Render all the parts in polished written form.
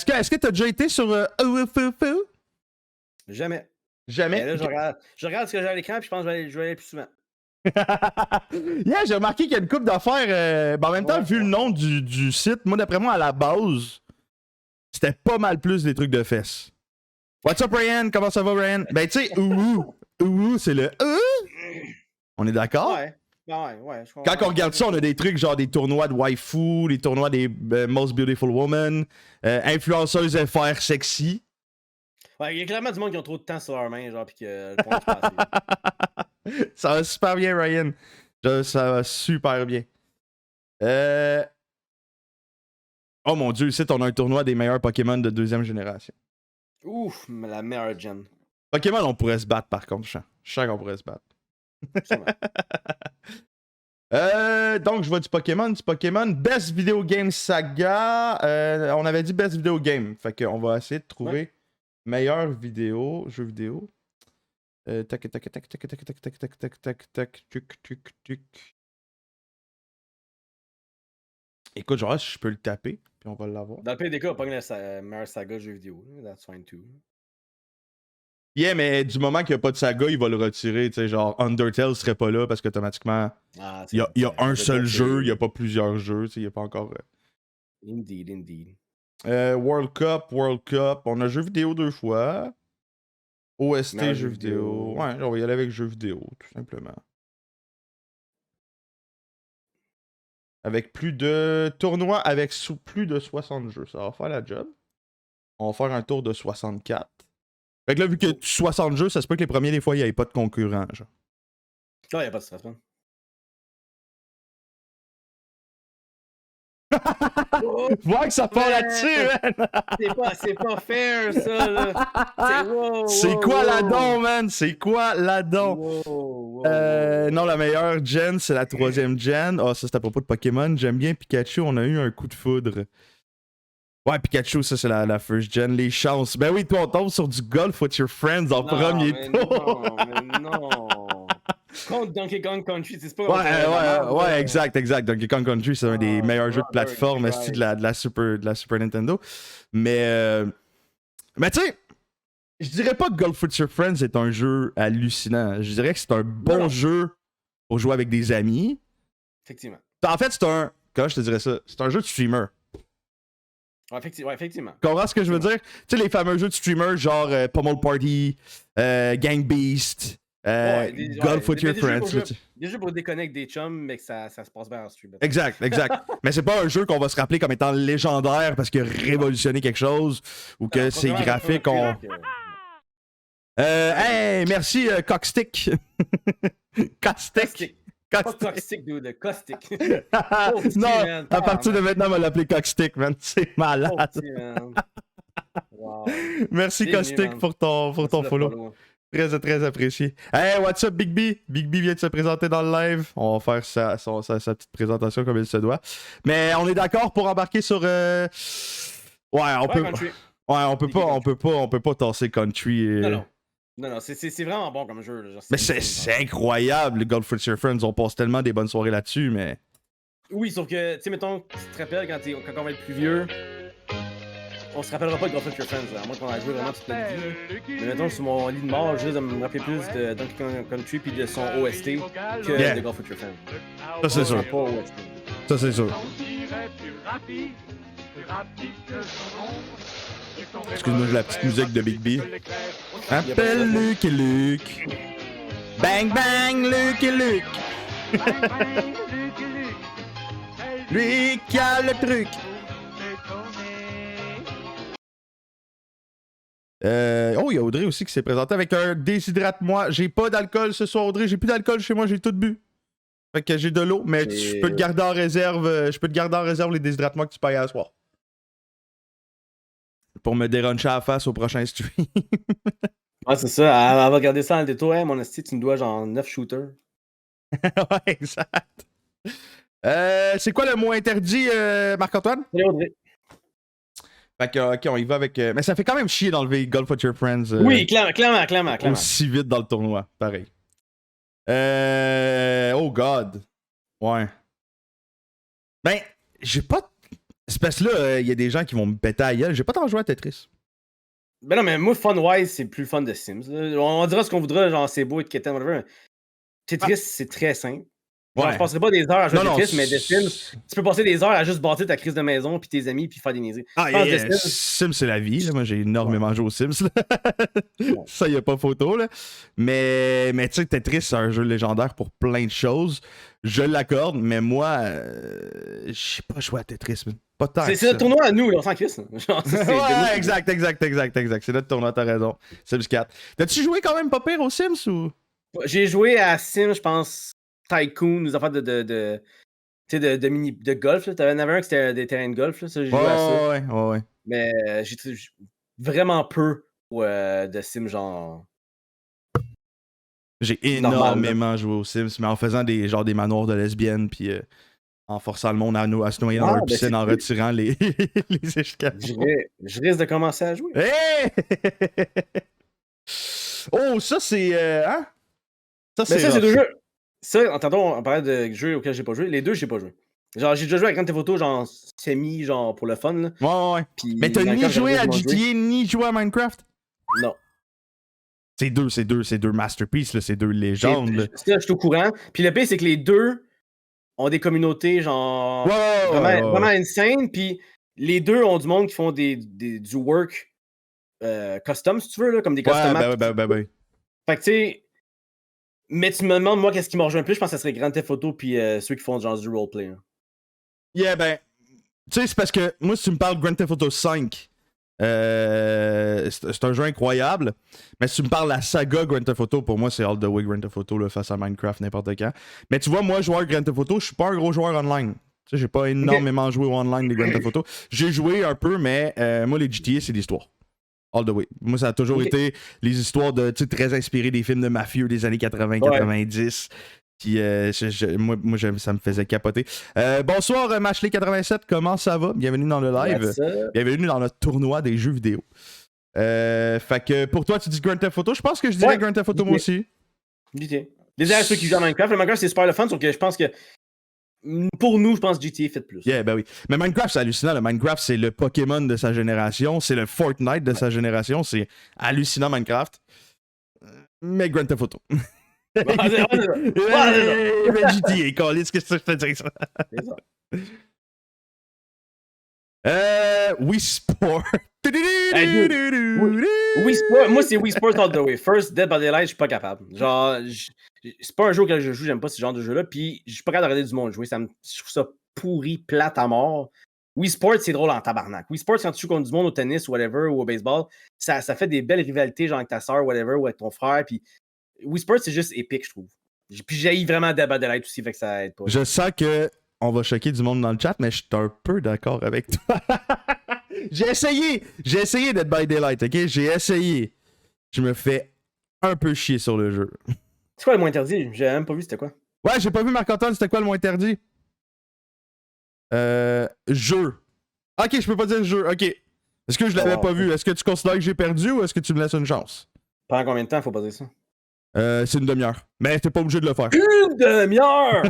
Est-ce que t'as déjà été sur Oufufu? Jamais. Jamais. Et là, je regarde ce que j'ai à l'écran, puis je pense que je vais aller plus souvent. Yeah, j'ai remarqué qu'il y a une couple d'affaires. En même temps, vu le nom du site, moi, d'après moi, à la base, c'était pas mal plus des trucs de fesses. What's up, Ryan? Comment ça va, Ryan? Ben, tu sais, c'est le On est d'accord? Ouais. Quand on regarde ça, on a des trucs genre des tournois de waifu, des tournois des Most Beautiful Woman, influenceuses FR sexy. Ouais, il y a clairement du monde qui ont trop de temps sur leurs mains, genre, pis que le fond, je Ça va super bien, Ryan. Ça va super bien. Oh mon dieu, ici, on a un tournoi des meilleurs Pokémon de deuxième génération. Ouf, la meilleure gen. Pokémon, on pourrait se battre par contre, je sens qu'on pourrait se battre. Donc, je vois du Pokémon. Best Video Game Saga. On avait dit Best Video Game. Fait qu'on va essayer de trouver meilleure vidéo, jeu vidéo. Tac. Écoute, genre, si je peux le taper, puis on va l'avoir. Dans le PDK, on va pogner la meilleure saga jeu vidéo. That's fine too. Yeah, mais du moment qu'il n'y a pas de saga, il va le retirer. Tu sais, genre, Undertale serait pas là parce qu'automatiquement, il y a un seul jeu, il n'y a pas plusieurs jeux. Tu sais, il n'y a pas encore. Indeed. World Cup. On a jeu vidéo 2 fois. OST, jeu vidéo. Ouais, on va y aller avec jeu vidéo, tout simplement. Avec plus de tournois, avec plus de 60 jeux. Ça va faire la job. On va faire un tour de 64. Fait que là, vu que 60 jeux, ça se peut que les premiers, des fois, il n'y avait pas de concurrents, genre. Ah, il n'y a pas de stress, man. Voir que ça part là-dessus, man! C'est pas fair, ça, là! C'est quoi là-dedans, man? C'est quoi là-dedans? Non, la meilleure gen, c'est la 3e gen. Ah, ça, c'est à propos de Pokémon. J'aime bien Pikachu, on a eu un coup de foudre. Ouais, Pikachu, ça, c'est la first gen. Les chances. Ben oui, toi, on tombe sur du golf with your friends en premier tour. Non. Contre Donkey Kong Country, c'est pas... Ouais, exact. Donkey Kong Country, c'est un des meilleurs jeux de plateforme de la Super Nintendo. Mais tu sais, je dirais pas que Golf with Your Friends est un jeu hallucinant. Je dirais que c'est un bon jeu pour jouer avec des amis. Effectivement. En fait, comment je te dirais ça? C'est un jeu de streamer. Ouais, effectivement. Comprends ce que je veux dire? Tu sais, les fameux jeux de streamer genre Pummel Party, Gang Beast, Golf with Your Friends. Des jeux pour déconnecter des chums, mais que ça se passe bien en stream. Exact. Mais c'est pas un jeu qu'on va se rappeler comme étant légendaire parce qu'il a révolutionné quelque chose ou que ses graphiques ont... Hey, merci Cockstick. Cockstick. Pas Cockstick, dude, Cockstick. Non, à partir de maintenant, on va l'appeler Cockstick, man. C'est malade. Wow. Merci Cockstick pour ton follow. Très apprécié. Hey, what's up, Big B? Big B vient de se présenter dans le live. On va faire sa petite présentation comme il se doit. Mais on est d'accord pour embarquer sur... Ouais, on peut... Country. Ouais, on peut pas tasser Country. Non, c'est vraiment bon comme jeu. Là. Genre, mais c'est incroyable, les Golf with Your Friends. On passe tellement des bonnes soirées là-dessus, mais... Oui, sauf que, tu sais, mettons, tu te rappelles quand on va être plus vieux, on se rappellera pas de Golf with Your Friends, à moins qu'on a joué vraiment toute notre vie. Mais mettons, sur mon lit de mort, je risque de me rappeler plus de Donkey Kong Country puis de son OST que de Golf with Your Friends. Ça, c'est sûr. Ça, c'est sûr. Excuse-moi, j'ai la petite musique de Big B. Appelle Luke et Luke. Bang bang, Luke et Luke. Lui qui a le truc. Oh, il y a Audrey aussi qui s'est présentée avec un déshydrate-moi. J'ai pas d'alcool ce soir, Audrey. J'ai plus d'alcool chez moi, j'ai tout bu. Fait que j'ai de l'eau, mais je peux te garder en réserve. Je peux te garder en réserve les déshydratements que tu payes à soir. Pour me déroncher à la face au prochain stream. Ouais, c'est ça. Elle va regarder ça dans le détour. Hey, mon esti, tu me dois genre 9 shooters. Ouais, exact. C'est quoi le mot interdit, Marc-Antoine? C'est Audrey. Fait que, ok, on y va avec... mais ça fait quand même chier d'enlever Golf with Your Friends. Oui, clairement. Aussi vite dans le tournoi, pareil. Oh God. Ouais. Ben, j'ai pas... C'est parce que là, il y a des gens qui vont me péter à la gueule. J'ai pas tant joué à Tetris. Ben non, mais moi, fun-wise, c'est plus fun de Sims. Là. On dira ce qu'on voudra, genre c'est beau et quétaine, whatever. Tetris, c'est très simple. Genre, je passerai pas des heures à jouer à Tetris, mais The Sims, tu peux passer des heures à juste bâtir ta crise de maison, puis tes amis, puis faire des niaiseries. Ah, Sims, c'est la vie. Là. Moi, j'ai énormément joué aux Sims. Ça, y a pas photo. Là. Mais tu sais, Tetris, c'est un jeu légendaire pour plein de choses. Je l'accorde, mais moi, je sais pas jouer à Tetris. Pas tant. C'est notre tournoi à nous, là, on s'en crisse. Ouais, exact. C'est notre tournoi, t'as raison. Sims 4. T'as-tu joué quand même pas pire aux Sims ou? J'ai joué à Sims, je pense, Tycoon, des affaires de golf. T'avais un qui c'était des terrains de golf. Là, ça, j'ai joué à ça. Ouais. Mais j'ai vraiment peu de Sims, genre. J'ai énormément joué aux Sims, mais en faisant des manoirs de lesbiennes, puis en forçant le monde à se noyer dans leur piscine en retirant les escapades. Je risque de commencer à jouer. Hey! Oh, ça c'est. Hein? Ça, c'est deux jeux. Ça, tantôt, on parlait de jeux auxquels j'ai pas joué. Les deux, j'ai pas joué. Genre, j'ai déjà joué à Grand Theft Auto, genre, semi, genre, pour le fun. Là. Ouais. Puis, mais t'as ni joué à GTA, ni joué à Minecraft? Non. C'est deux masterpieces, là, c'est deux légendes. Ça, je suis au courant. Puis le pire, c'est que les deux ont des communautés, genre, vraiment insane. Puis les deux ont du monde qui font du work custom, si tu veux, là, comme des custom maps. Ben. Fait que, tu sais, mais tu me demandes, moi, qu'est-ce qui me rejoint le plus? Je pense que ça serait Grand Theft Auto puis ceux qui font genre du roleplay. Hein. Yeah, ben, tu sais, c'est parce que moi, si tu me parles de Grand Theft Auto 5, c'est un jeu incroyable. Mais si tu me parles de la saga Grand Theft Auto, pour moi, c'est all the way Grand Theft Auto là, face à Minecraft n'importe quand. Mais tu vois, moi, joueur Grand Theft Auto, je suis pas un gros joueur online. Tu sais, j'ai pas énormément joué au online des Grand Theft Auto. J'ai joué un peu, mais moi, les GTA, c'est l'histoire. All the way. Moi, ça a toujours été les histoires de, tu sais, très inspirées des films de mafieux des années 80-90. Puis moi ça me faisait capoter. Bonsoir Mashley87, comment ça va? Bienvenue dans le live. Bienvenue dans notre tournoi des jeux vidéo. Fait que pour toi, tu dis Grand Theft Auto. Je pense que je dirais Grand Theft Auto moi aussi. Déjà, ceux qui jouent à Minecraft, le Minecraft c'est super le fun, sauf que je pense que pour nous, je pense que GTA fait plus. Yeah, ben oui. Mais Minecraft, c'est hallucinant. Le Minecraft, c'est le Pokémon de sa génération. C'est le Fortnite de sa génération. C'est hallucinant, Minecraft. Mais Grand Theft Auto. GTA, qu'est-ce que je te dis ça? Wii Sport. Wii Sport. Moi, c'est Wii Sport all the way. First, Dead by Daylight, je suis pas capable. Genre, c'est pas un jeu auquel je joue, j'aime pas ce genre de jeu-là. Puis, je suis pas capable d'arrêter du monde jouer. Je trouve ça pourri, plate à mort. Wii Sport, c'est drôle en tabarnak. Wii Sport, quand tu joues contre du monde au tennis, whatever, ou au baseball, ça fait des belles rivalités, genre avec ta soeur, whatever, ou avec ton frère. Puis, Wii Sport, c'est juste épique, je trouve. Puis, j'ai vraiment Dead by Daylight aussi, fait que ça aide pas. Je sens que on va choquer du monde dans le chat, mais je suis un peu d'accord avec toi. J'ai essayé Dead by Daylight, ok? J'ai essayé. Je me fais un peu chier sur le jeu. C'est quoi le moins interdit? J'ai même pas vu c'était quoi. Ouais, j'ai pas vu Marc-Antoine, c'était quoi le moins interdit? Jeu. Ok, je peux pas dire jeu, ok. Est-ce que je l'avais pas vu? Est-ce que tu considères que j'ai perdu ou est-ce que tu me laisses une chance? Pendant combien de temps faut pas dire ça? C'est une demi-heure. Mais t'es pas obligé de le faire. Une demi-heure!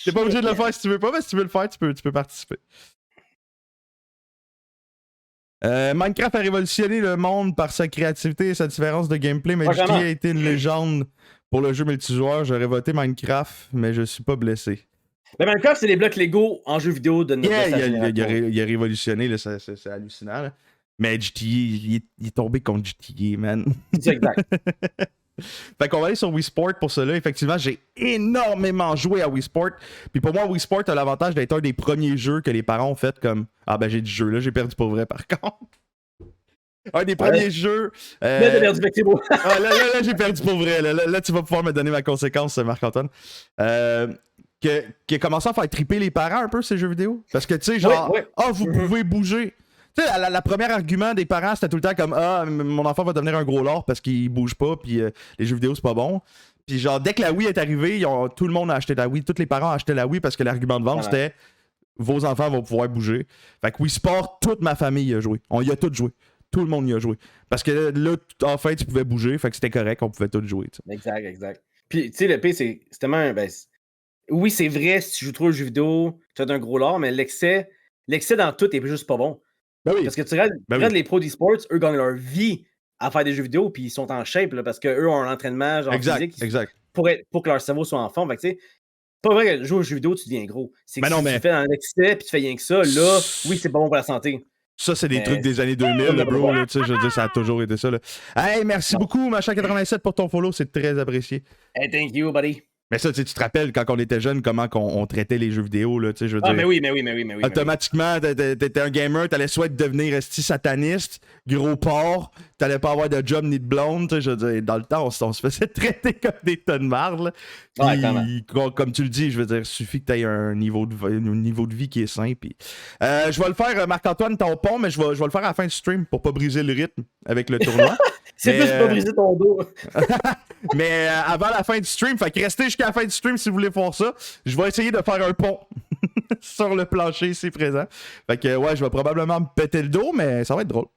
T'es pas obligé de le faire si tu veux pas, mais si tu veux le faire, tu peux participer. Minecraft a révolutionné le monde par sa créativité et sa différence de gameplay, mais GTA a été une légende pour le jeu multijoueur. J'aurais voté Minecraft, mais je suis pas blessé. Mais Minecraft, c'est les blocs Lego en jeu vidéo de notre il a révolutionné, là, c'est hallucinant. Là. Mais GTA, il est tombé contre GTA, man. C'est exact. Fait qu'on va aller sur Wii Sport pour cela. Effectivement, j'ai énormément joué à Wii Sport. Puis pour moi, Wii Sport a l'avantage d'être un des premiers jeux que les parents ont fait comme ah ben j'ai du jeu là, j'ai perdu pour vrai par contre. Un des premiers jeux. Là, t'as perdu, c'est beau. Là, j'ai perdu pour vrai. Là, tu vas pouvoir me donner ma conséquence, Marc-Antoine. Qui a commencé à faire triper les parents un peu ces jeux vidéo. Parce que tu sais, genre, vous pouvez bouger. Tu sais, la première argument des parents, c'était tout le temps comme ah, mon enfant va devenir un gros lord parce qu'il bouge pas, puis les jeux vidéo, c'est pas bon. Puis genre, dès que la Wii est arrivée, tout le monde a acheté la Wii, tous les parents ont acheté la Wii parce que l'argument de vente, c'était vos enfants vont pouvoir bouger. Fait que Wii Sport, toute ma famille y a joué. On y a tous joué. Tout le monde y a joué. Parce que là, enfin, tu pouvais bouger, fait que c'était correct, on pouvait tous jouer. T'sais. Exact. Puis, tu sais, le P, c'est tellement. Oui, c'est vrai, si tu joues trop aux jeux vidéo, tu as un gros lard, mais l'excès l'excès dans tout est juste pas bon. Ben oui. Parce que tu regardes les pros d'e-sports, eux gagnent leur vie à faire des jeux vidéo, puis ils sont en shape, là, parce qu'eux ont un entraînement genre physique pour que leur cerveau soit en forme. Fait que, tu sais, pas vrai que jouer aux jeux vidéo, tu deviens gros. C'est que si tu fais dans l'excès, puis tu fais rien que ça, là, oui, c'est pas bon pour la santé. Ça, c'est des trucs des années 2000, là, bro. Là, je veux dire, ça a toujours été ça. Là. Hey, merci beaucoup, Machin87, pour ton follow. C'est très apprécié. Hey, thank you, buddy. Mais ça, tu te rappelles quand on était jeune, comment on traitait les jeux vidéo, là, je veux dire. Mais oui. Automatiquement, t'étais un gamer, t'allais soit devenir sataniste, gros porc, t'allais pas avoir de job ni de blonde, je veux dire, dans le temps, on se faisait traiter comme des tonnes de marde, comme tu le dis, je veux dire, il suffit que t'aies un niveau de vie qui est sain, puis... je vais le faire, Marc-Antoine, ton pont, mais je vais le faire à la fin du stream, pour pas briser le rythme avec le tournoi. C'est plus pour pas briser ton dos. Mais avant la fin du stream, fait que restez jusqu'à la fin du stream si vous voulez voir ça. Je vais essayer de faire un pont sur le plancher ici présent. Fait que ouais, je vais probablement me péter le dos, mais ça va être drôle.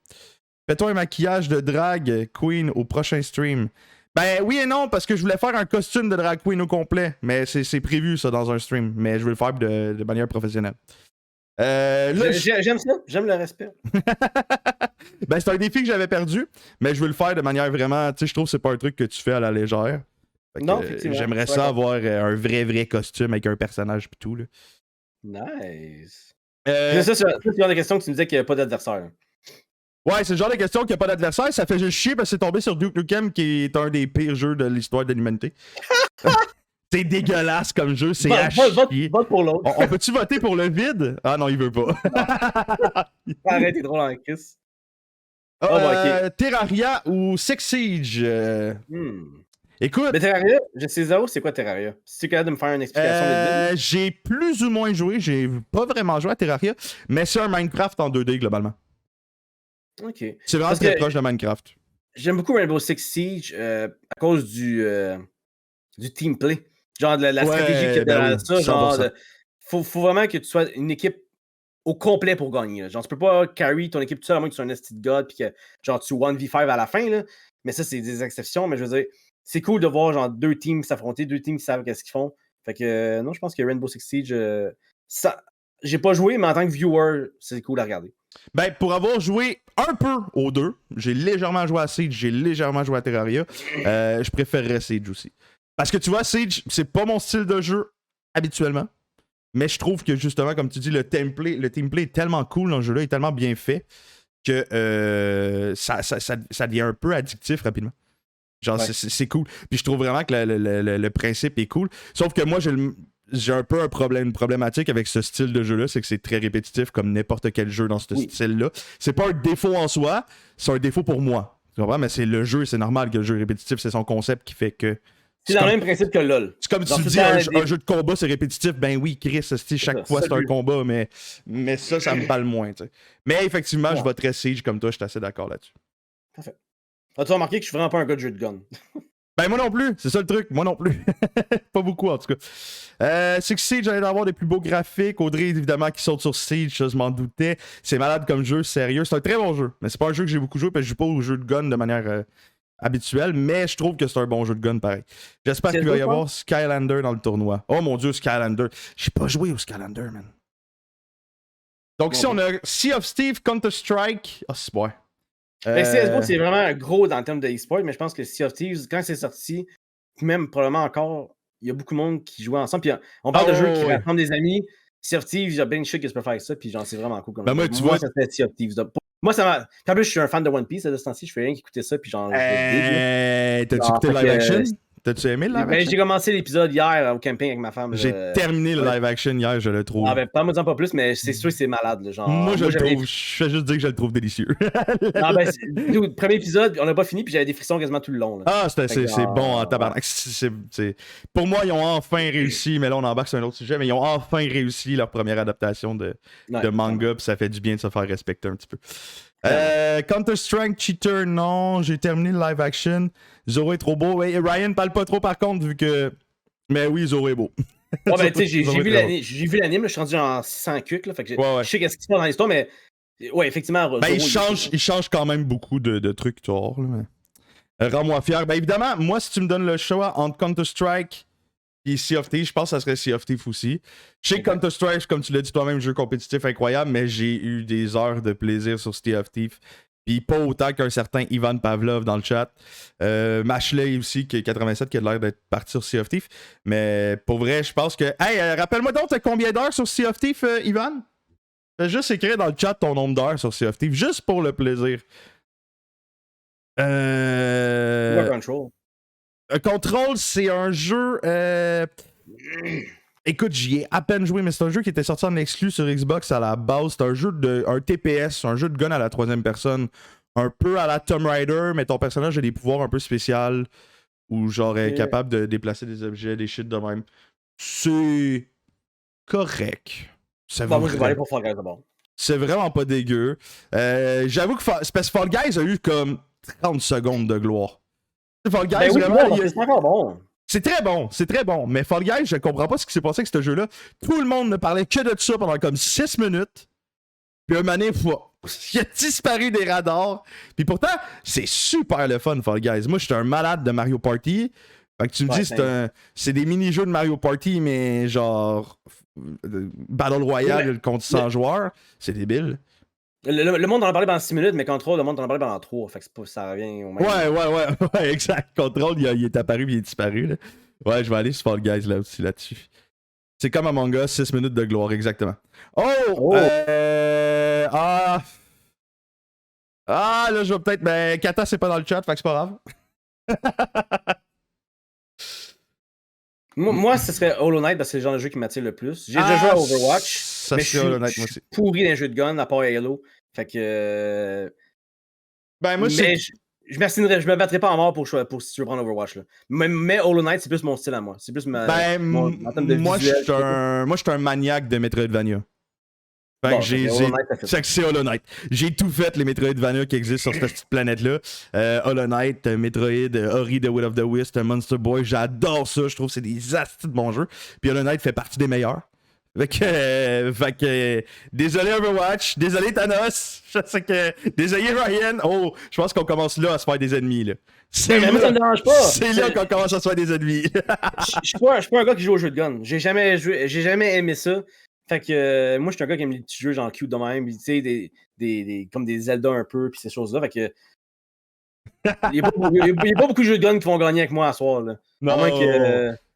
Fais-toi un maquillage de drag queen au prochain stream. Ben oui et non, parce que je voulais faire un costume de drag queen au complet. Mais c'est prévu ça dans un stream. Mais je vais le faire de manière professionnelle. J'aime ça, j'aime le respect. Ben, c'est un défi que j'avais perdu, mais je veux le faire de manière vraiment. Tu sais, je trouve que c'est pas un truc que tu fais à la légère. Non, effectivement. J'aimerais ça avoir un vrai costume avec un personnage et tout. Là. Nice. C'est le genre de question que tu me disais qu'il n'y avait pas d'adversaire. Ouais, c'est le genre de question qu'il n'y a pas d'adversaire. Ça fait juste chier parce que c'est tombé sur Duke Nukem qui est un des pires jeux de l'histoire de l'humanité. C'est dégueulasse comme jeu, c'est à chier. Vote pour l'autre. On peut-tu voter pour le vide? Ah non, il veut pas. Arrête, t'es drôle en kiss. Terraria ou Six Siege? Écoute. Mais Terraria, je sais zéro, c'est quoi Terraria? Si tu es capable de me faire une explication de vide. J'ai plus ou moins joué, j'ai pas vraiment joué à Terraria, mais c'est un Minecraft en 2D globalement. Ok. C'est vraiment très proche de Minecraft. J'aime beaucoup Rainbow Six Siege à cause du team play. Genre de la stratégie qu'il y a derrière ça. Genre, faut vraiment que tu sois une équipe au complet pour gagner. Là. Genre, tu peux pas carry ton équipe tout seul à moins que tu sois un esti de god puis que genre tu 1v5 à la fin. Là. Mais ça, c'est des exceptions. Mais je veux dire, c'est cool de voir genre deux teams s'affronter, deux teams qui savent qu'est-ce qu'ils font. Fait que non, je pense que Rainbow Six Siege, ça, j'ai pas joué, mais en tant que viewer, c'est cool à regarder. Ben, pour avoir joué un peu aux deux, j'ai légèrement joué à Siege, j'ai légèrement joué à Terraria, je préférerais Siege aussi. Parce que tu vois, Siege, c'est pas mon style de jeu habituellement. Mais je trouve que justement, comme tu dis, le teamplay est tellement cool dans le jeu-là, il est tellement bien fait que ça devient un peu addictif rapidement. Genre, c'est cool. Puis je trouve vraiment que le principe est cool. Sauf que moi, j'ai un peu une problématique avec ce style de jeu-là, c'est que c'est très répétitif comme n'importe quel jeu dans ce style-là. C'est pas un défaut en soi, c'est un défaut pour moi. Tu comprends? Mais c'est le jeu, c'est normal que le jeu est répétitif, c'est son concept qui fait que... C'est dans le même principe que LoL. C'est comme tu dis, un jeu de combat, c'est répétitif. Ben oui, Chris, chaque fois, c'est un combat, mais ça me parle moins. T'sais. Mais effectivement, je voterais Siege comme toi, je suis assez d'accord là-dessus. Parfait. As-tu remarqué que je suis vraiment pas un gars de jeu de gun? Ben moi non plus, c'est ça le truc, moi non plus. Pas beaucoup en tout cas. Six Siege, j'allais avoir des plus beaux graphiques. Audrey, évidemment, qui saute sur Siege, ça je m'en doutais. C'est malade comme jeu, sérieux. C'est un très bon jeu, mais c'est pas un jeu que j'ai beaucoup joué parce que je joue pas au jeu de gun de manière habituelle, mais je trouve que c'est un bon jeu de gun pareil. J'espère qu'il va y avoir Skylander dans le tournoi. Oh mon dieu, Skylander. J'ai pas joué au Skylander, man. Donc si on a Sea of Steve, Counter-Strike. Oh, c'est bon. CSGO, c'est vraiment gros dans le terme de e-sport, mais je pense que Sea of Thieves, quand c'est sorti, même probablement encore, il y a beaucoup de monde qui jouait ensemble. Puis on parle de jeux qui rassemblent des amis. Sea of Thieves, il y a bien de shit qui se peut faire avec ça, puis genre, c'est vraiment cool. Comme moi, tu vois, ça fait Sea of Thieves. Moi, ça m'a. Puis en plus, je suis un fan de One Piece à ce temps-ci, je fais rien qu'écouter ça, puis genre. T'as-tu écouté le live action? T'as-tu aimé le live action? J'ai commencé l'épisode hier au camping avec ma femme. J'ai terminé le live action hier, je le trouve. Ah ben, pas pas plus, mais c'est sûr que c'est malade. Là, genre, moi, je le trouve. Je fais juste dire que je le trouve délicieux. Ah ben, le premier épisode, on n'a pas fini, puis j'avais des frissons quasiment tout le long. Là. Ah, c'est bon en tabarnak. Pour moi, ils ont enfin réussi, mais là, on embarque sur un autre sujet, mais ils ont enfin réussi leur première adaptation de manga, puis ça fait du bien de se faire respecter un petit peu. Counter-Strike Cheater, non. J'ai terminé le live action. Zoro est trop beau. Ouais, Ryan parle pas trop par contre, vu que. Mais oui, Zoro est beau. Ouais, ben, tu sais, j'ai vu l'anime, je suis rendu en 600 cucs, là. Fait que je sais qu'est-ce qui se passe dans l'histoire, mais. Ouais, effectivement. Ben, il change quand même beaucoup de trucs, toi. Rends-moi fier. Ben, évidemment, moi, si tu me donnes le choix entre Counter-Strike Puis Sea of Thieves, je pense que ça serait Sea of Thieves aussi. Je sais que Counter-Strike, comme tu l'as dit toi-même, jeu compétitif incroyable, mais j'ai eu des heures de plaisir sur Sea of Thieves. Puis pas autant qu'un certain Ivan Pavlov dans le chat. Mashley aussi, qui est 87, qui a l'air d'être parti sur Sea of Thieves. Mais pour vrai, je pense que... Hey, rappelle-moi donc, t'as combien d'heures sur Sea of Thieves, Ivan? Fais juste écrire dans le chat ton nombre d'heures sur Sea of Thieves, juste pour le plaisir. Control. Control, c'est un jeu... Écoute, j'y ai à peine joué, mais c'est un jeu qui était sorti en exclu sur Xbox à la base. C'est un jeu un TPS, un jeu de gun à la troisième personne. Un peu à la Tomb Raider, mais ton personnage a des pouvoirs un peu spéciaux. Ou genre est capable de déplacer des objets, des shit de même. C'est correct. Moi, je vais aller pour Fall Guys d'abord. C'est vraiment pas dégueu. J'avoue que Fall Guys a eu comme 30 secondes de gloire. Fall Guys, vraiment, c'est encore bon. C'est très bon, mais Fall Guys, je comprends pas ce qui s'est passé avec ce jeu-là. Tout le monde ne parlait que de ça pendant comme 6 minutes. Puis un moment donné, il a disparu des radars. Puis pourtant, c'est super le fun, Fall Guys. Moi, j'étais un malade de Mario Party. Fait que tu me dis, c'est des mini-jeux de Mario Party, mais genre Battle Royale contre 100 joueurs. C'est débile. Le monde en a parlé pendant 6 minutes, mais Control, le monde en a parlé pendant 3. Fait que ça revient au même. Ouais, exact. Control, il est apparu puis il est disparu. Là. Ouais, je vais aller sur Fall Guys là aussi là-dessus. C'est comme Among Us, 6 minutes de gloire, exactement. Là, je vais peut-être. Ben, Kata, c'est pas dans le chat, fait que c'est pas grave. Moi, ce serait Hollow Knight parce que c'est le genre de jeu qui m'attire le plus. J'ai déjà joué à Overwatch. Ça serait Hollow Knight, moi aussi. Pourri d'un jeu de gun à part Halo. Fait que. Ben, moi, mais je me battrais pas en mort pour si tu veux prendre Overwatch. Là. Mais Hollow Knight, c'est plus mon style à moi. C'est plus ma. Moi, je suis un maniaque de Metroidvania. Fait que c'est Hollow Knight. J'ai tout fait les Metroidvania qui existent sur cette petite planète-là. Hollow Knight, Metroid, Ori the Will of the Wisp, Monster Boy, j'adore ça. Je trouve que c'est des astis de bons jeux. Puis Hollow Knight fait partie des meilleurs. Fait que désolé Overwatch, désolé Thanos, je sais que. Désolé Ryan. Oh, je pense qu'on commence là à se faire des ennemis. Là. Moi, ça me dérange pas. C'est là qu'on commence à se faire des ennemis. Je suis pas un gars qui joue au jeu de gun. J'ai jamais aimé ça. Fait que moi, je suis un gars qui aime les petits jeux genre cute de même, tu sais, comme des Zelda un peu, pis ces choses-là. Fait que. Il y a pas beaucoup de jeux de gun qui vont gagner avec moi à soir. Là. Non.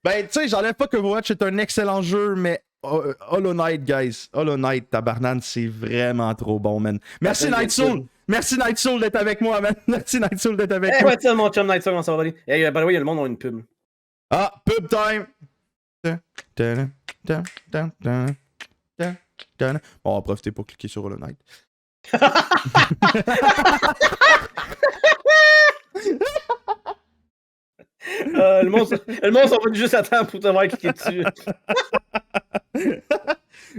Ben, tu sais, j'enlève pas que Overwatch est un excellent jeu, mais Hollow Knight, guys. Hollow Knight, tabarnane, c'est vraiment trop bon, man. Merci Night Soul. Merci Night Soul d'être avec moi, man. Merci Night Soul d'être avec moi. Ouais, tiens, mon chum Night Soul, on s'en va aller. Hey, by the way, il y a le monde, on a une pub. Ah, pub time. Bon, on va profiter pour cliquer sur Hollow Knight. Le monde s'en va juste à temps pour te voir cliquer dessus.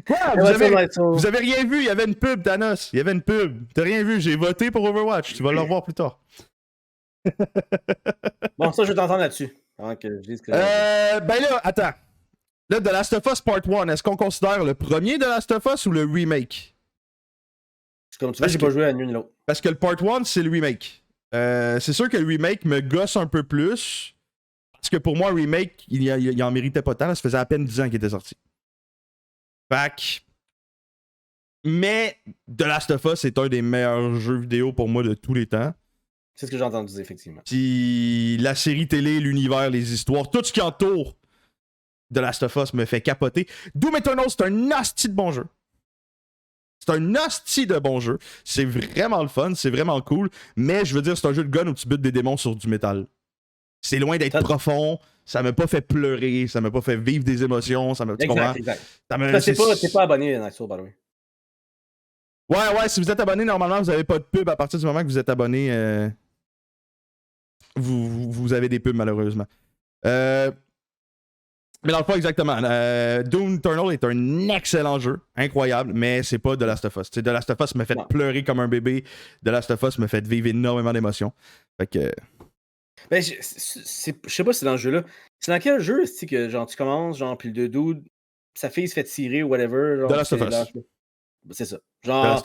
Quoi? Vous avez rien vu? Il y avait une pub, Thanos. Il y avait une pub. T'as rien vu? J'ai voté pour Overwatch. Tu vas le revoir plus tard. Bon, ça, je vais t'entendre là-dessus. Avant que je dise que... Ben là, attends. Là, The Last of Us Part 1, est-ce qu'on considère le premier The Last of Us ou le remake? Comme tu veux, j'ai pas joué à ni l'autre. Parce que le Part 1, c'est le remake. C'est sûr que le remake me gosse un peu plus. Parce que pour moi, le remake, il en méritait pas tant. Ça faisait à peine 10 ans qu'il était sorti. Fait mais The Last of Us est un des meilleurs jeux vidéo pour moi de tous les temps. C'est ce que j'ai entendu dire, effectivement. Puis la série télé, l'univers, les histoires, tout ce qui entoure The Last of Us me fait capoter. Doom Eternal, c'est un nasty de bon jeu. C'est un nasty de bon jeu. C'est vraiment le fun, c'est vraiment cool. Mais je veux dire, c'est un jeu de gun où tu butes des démons sur du métal. C'est loin d'être profond. Ça m'a pas fait pleurer. Ça m'a pas fait vivre des émotions. Ça m'a. Exact. T'es pas abonné à Naxo, by the way. Ouais, si vous êtes abonné, normalement, vous avez pas de pub à partir du moment que vous êtes abonné. Vous avez des pubs, malheureusement. Mais dans le fond, exactement. Doom Eternal est un excellent jeu, incroyable, mais c'est pas The Last of Us. T'sais, The Last of Us me fait pleurer comme un bébé. The Last of Us me fait vivre énormément d'émotions. Fait que. Ben, je sais pas si c'est dans le jeu-là. C'est dans quel jeu, c'est que genre tu commences, genre, puis le dude, sa fille se fait tirer ou whatever. Genre, The Last of Us. C'est ça. Genre,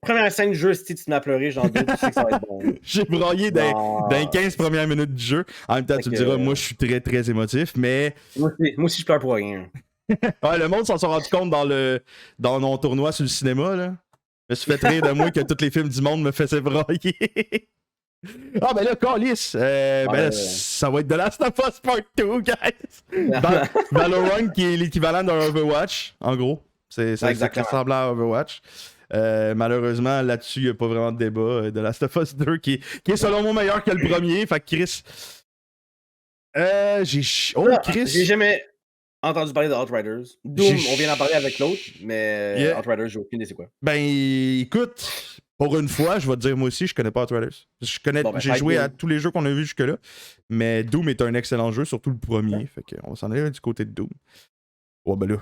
première scène du jeu, si tu m'as pleuré, genre, tu sais que ça va être bon. J'ai broyé dans les 15 premières minutes du jeu. En même temps, tu me diras, moi, je suis très, très émotif, mais... Moi aussi je pleure pour rien. Ouais, le monde s'en sont rendu compte dans mon tournoi sur le cinéma, là. Je me suis fait rire de moi que tous les films du monde me faisaient broyer. Ah, ben là, Callis, là, ça va être The Last of Us Part 2, guys! Valorant qui est l'équivalent d'un Overwatch, en gros. C'est semblant à Overwatch. Malheureusement, là-dessus, il n'y a pas vraiment de débat. The Last of Us 2 qui est selon moi meilleur que le premier. Fait que Chris. Chris. J'ai jamais entendu parler de Outriders. Doom, on vient d'en parler avec l'autre, mais Outriders, j'ai aucune idée c'est quoi. Ben, écoute, pour une fois, je vais te dire, moi aussi, je connais pas Outriders. J'ai joué à tous les jeux qu'on a vus jusque-là, mais Doom est un excellent jeu, surtout le premier. Fait qu'on s'en est du côté de Doom. Oh, ben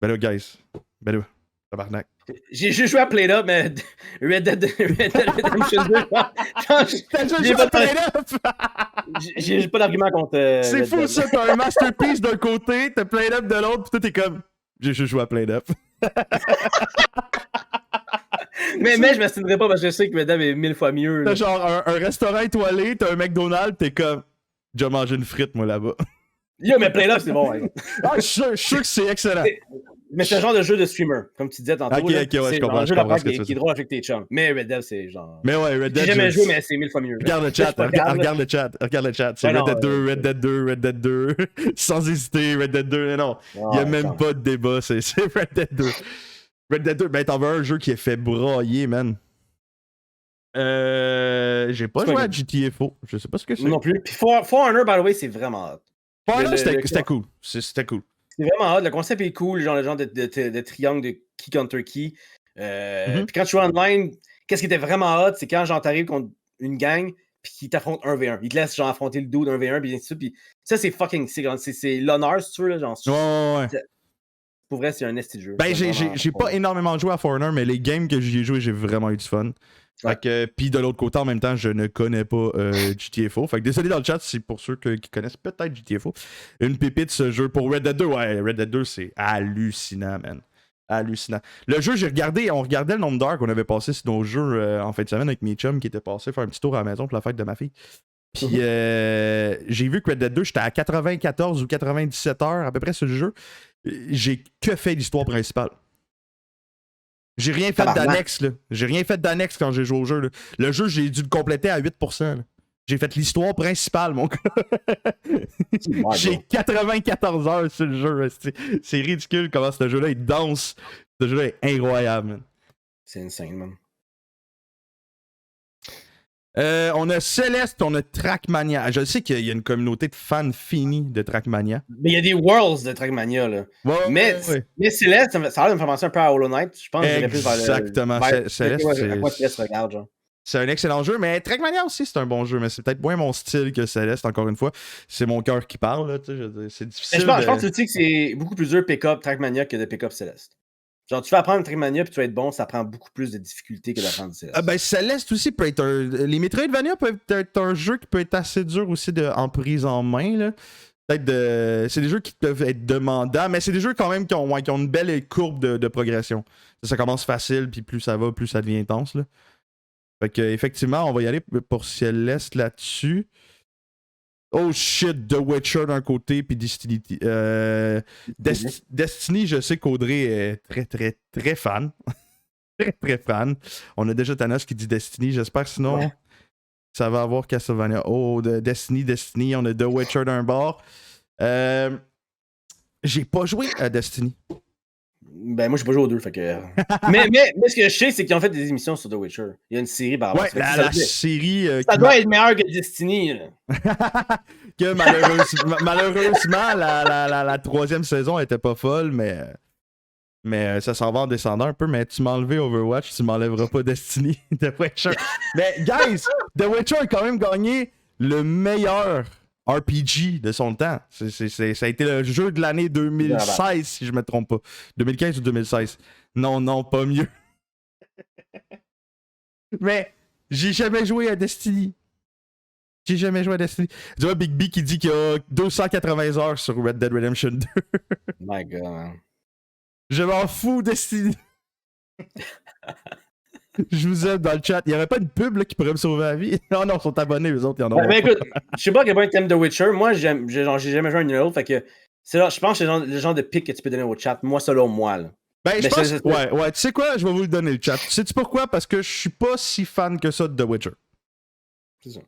là, guys. Ben là, tabarnak. J'ai joué à Play Up, mais Red Dead Redemption 2. J'ai pas Play Up! J'ai pas d'argument contre. C'est fou ça, t'as un masterpiece d'un côté, t'as Play Up de l'autre, pis toi t'es comme. J'ai juste joué à Play Up. mais je m'astinerais pas parce que je sais que Red Dead est 1000 fois mieux. T'as genre un restaurant étoilé, t'as un McDonald's, t'es comme. J'ai mangé une frite, moi là-bas. Yo, mais Play Up, c'est bon, hein. Ah, je suis sûr que c'est excellent. Mais c'est un genre de jeu de streamer, comme tu disais tantôt. Ok, ouais, je comprends. C'est un jeu qui est drôle avec tes chums. Mais Red Dead, c'est genre. Mais ouais, Red Dead. J'ai jamais joué, mais c'est 1000 fois mieux. Regarde le chat, regarde le chat. C'est Red Dead 2, Red Dead 2, Red Dead 2. Sans hésiter, Red Dead 2. Non, il n'y a même pas de débat, c'est Red Dead 2. Red Dead 2, ben t'en veux un jeu qui est fait brailler, man. J'ai pas joué à GTA 4. Je sais pas ce que c'est. Non plus. Puis For Honor, by the way, c'est vraiment hot. For Honor, c'était cool. C'était cool. C'est vraiment hot. Le concept est cool, genre le genre de triangle de key counter key. Puis quand tu joues online, qu'est-ce qui était vraiment hot, c'est quand genre t'arrives contre une gang puis qu'ils t'affrontent 1v1. Ils te laissent genre affronter le dude 1v1 puis ainsi de suite. Puis ça, c'est fucking. C'est l'honneur, si tu veux. Là, genre, ouais. Pour vrai, c'est un esti de jeu. Ben, j'ai pas énormément joué à For Honor, mais les games que j'y ai joué, j'ai vraiment eu du fun. Fait que, puis de l'autre côté, en même temps, je ne connais pas GTA 4. Fait que désolé dans le chat, c'est pour ceux qui connaissent peut-être GTA 4. Une pépite ce jeu pour Red Dead 2. Ouais, Red Dead 2, c'est hallucinant, man. Hallucinant. Le jeu, on regardait le nombre d'heures qu'on avait passé sur nos jeux en fin de semaine avec mes chums qui étaient passés faire un petit tour à la maison pour la fête de ma fille. Puis j'ai vu que Red Dead 2, j'étais à 94 ou 97 heures à peu près sur le jeu. J'ai que fait l'histoire principale. J'ai rien fait d'annexe, là. J'ai rien fait d'annexe quand j'ai joué au jeu, là. Le jeu, j'ai dû le compléter à 8%, là. J'ai fait l'histoire principale, mon gars. J'ai 94 heures sur le jeu. C'est ridicule comment ce jeu-là, il danse. Ce jeu-là est incroyable, man. C'est insane, man. On a Céleste, on a Trackmania. Je sais qu'il y a une communauté de fans finis de Trackmania. Mais il y a des worlds de Trackmania, là. Ouais, mais Céleste, ça a l'air de me faire penser un peu à Hollow Knight. Je pense que j'irais plus vers le... Exactement. Céleste, regarde, genre. C'est un excellent jeu, mais Trackmania aussi, c'est un bon jeu, mais c'est peut-être moins mon style que Céleste, encore une fois. C'est mon cœur qui parle, là, c'est difficile. Je pense aussi que c'est beaucoup plus dur pick-up Trackmania que de pick-up Céleste. Genre, tu vas apprendre Trackmania puis tu vas être bon, ça prend beaucoup plus de difficultés que d'apprendre Céleste. Ben, Céleste aussi peut être les Metroidvania peuvent être un jeu qui peut être assez dur aussi en prise en main, là. Peut-être c'est des jeux qui peuvent être demandants, mais c'est des jeux quand même qui ont une belle courbe de progression. Ça commence facile, puis plus ça va, plus ça devient intense, là. Fait que, effectivement, on va y aller pour Céleste là-dessus. Oh shit, The Witcher d'un côté, puis Destiny. Destiny, je sais qu'Audrey est très, très, très fan. Très, très fan. On a déjà Thanos qui dit Destiny. J'espère que sinon, ça va avoir Castlevania. Oh, Destiny. On a The Witcher d'un bord. J'ai pas joué à Destiny. Ben, moi, j'ai pas joué aux deux, fait que... mais ce que je sais, c'est qu'ils ont fait des émissions sur The Witcher. Il y a une série par rapport à la série... ça doit être meilleur que Destiny, là. Que malheureusement, la troisième saison était pas folle, mais ça s'en va en descendant un peu. Mais tu m'as enlevé Overwatch, tu m'enlèveras pas Destiny, The Witcher. Mais, guys, The Witcher a quand même gagné le meilleur RPG de son temps. Ça a été le jeu de l'année 2016, si je me trompe pas. 2015 ou 2016. Non, pas mieux. Mais j'ai jamais joué à Destiny. Tu vois Big B qui dit qu'il y a 280 heures sur Red Dead Redemption 2. My God. Je m'en fous, Destiny. Je vous aime dans le chat. Il n'y aurait pas une pub là, qui pourrait me sauver la vie? Non, non, ils sont abonnés, eux autres, ils en ont. Ben écoute, je sais pas à quel point t'aimes The Witcher. Moi, j'ai jamais joué à un ni l'autre. Fait que je pense que c'est le genre de pic que tu peux donner au chat. Moi, selon moi. Là. Ben, je pense. Ouais, tu sais quoi? Je vais vous le donner le chat. Sais-tu pourquoi? Parce que je suis pas si fan que ça de The Witcher. C'est ça.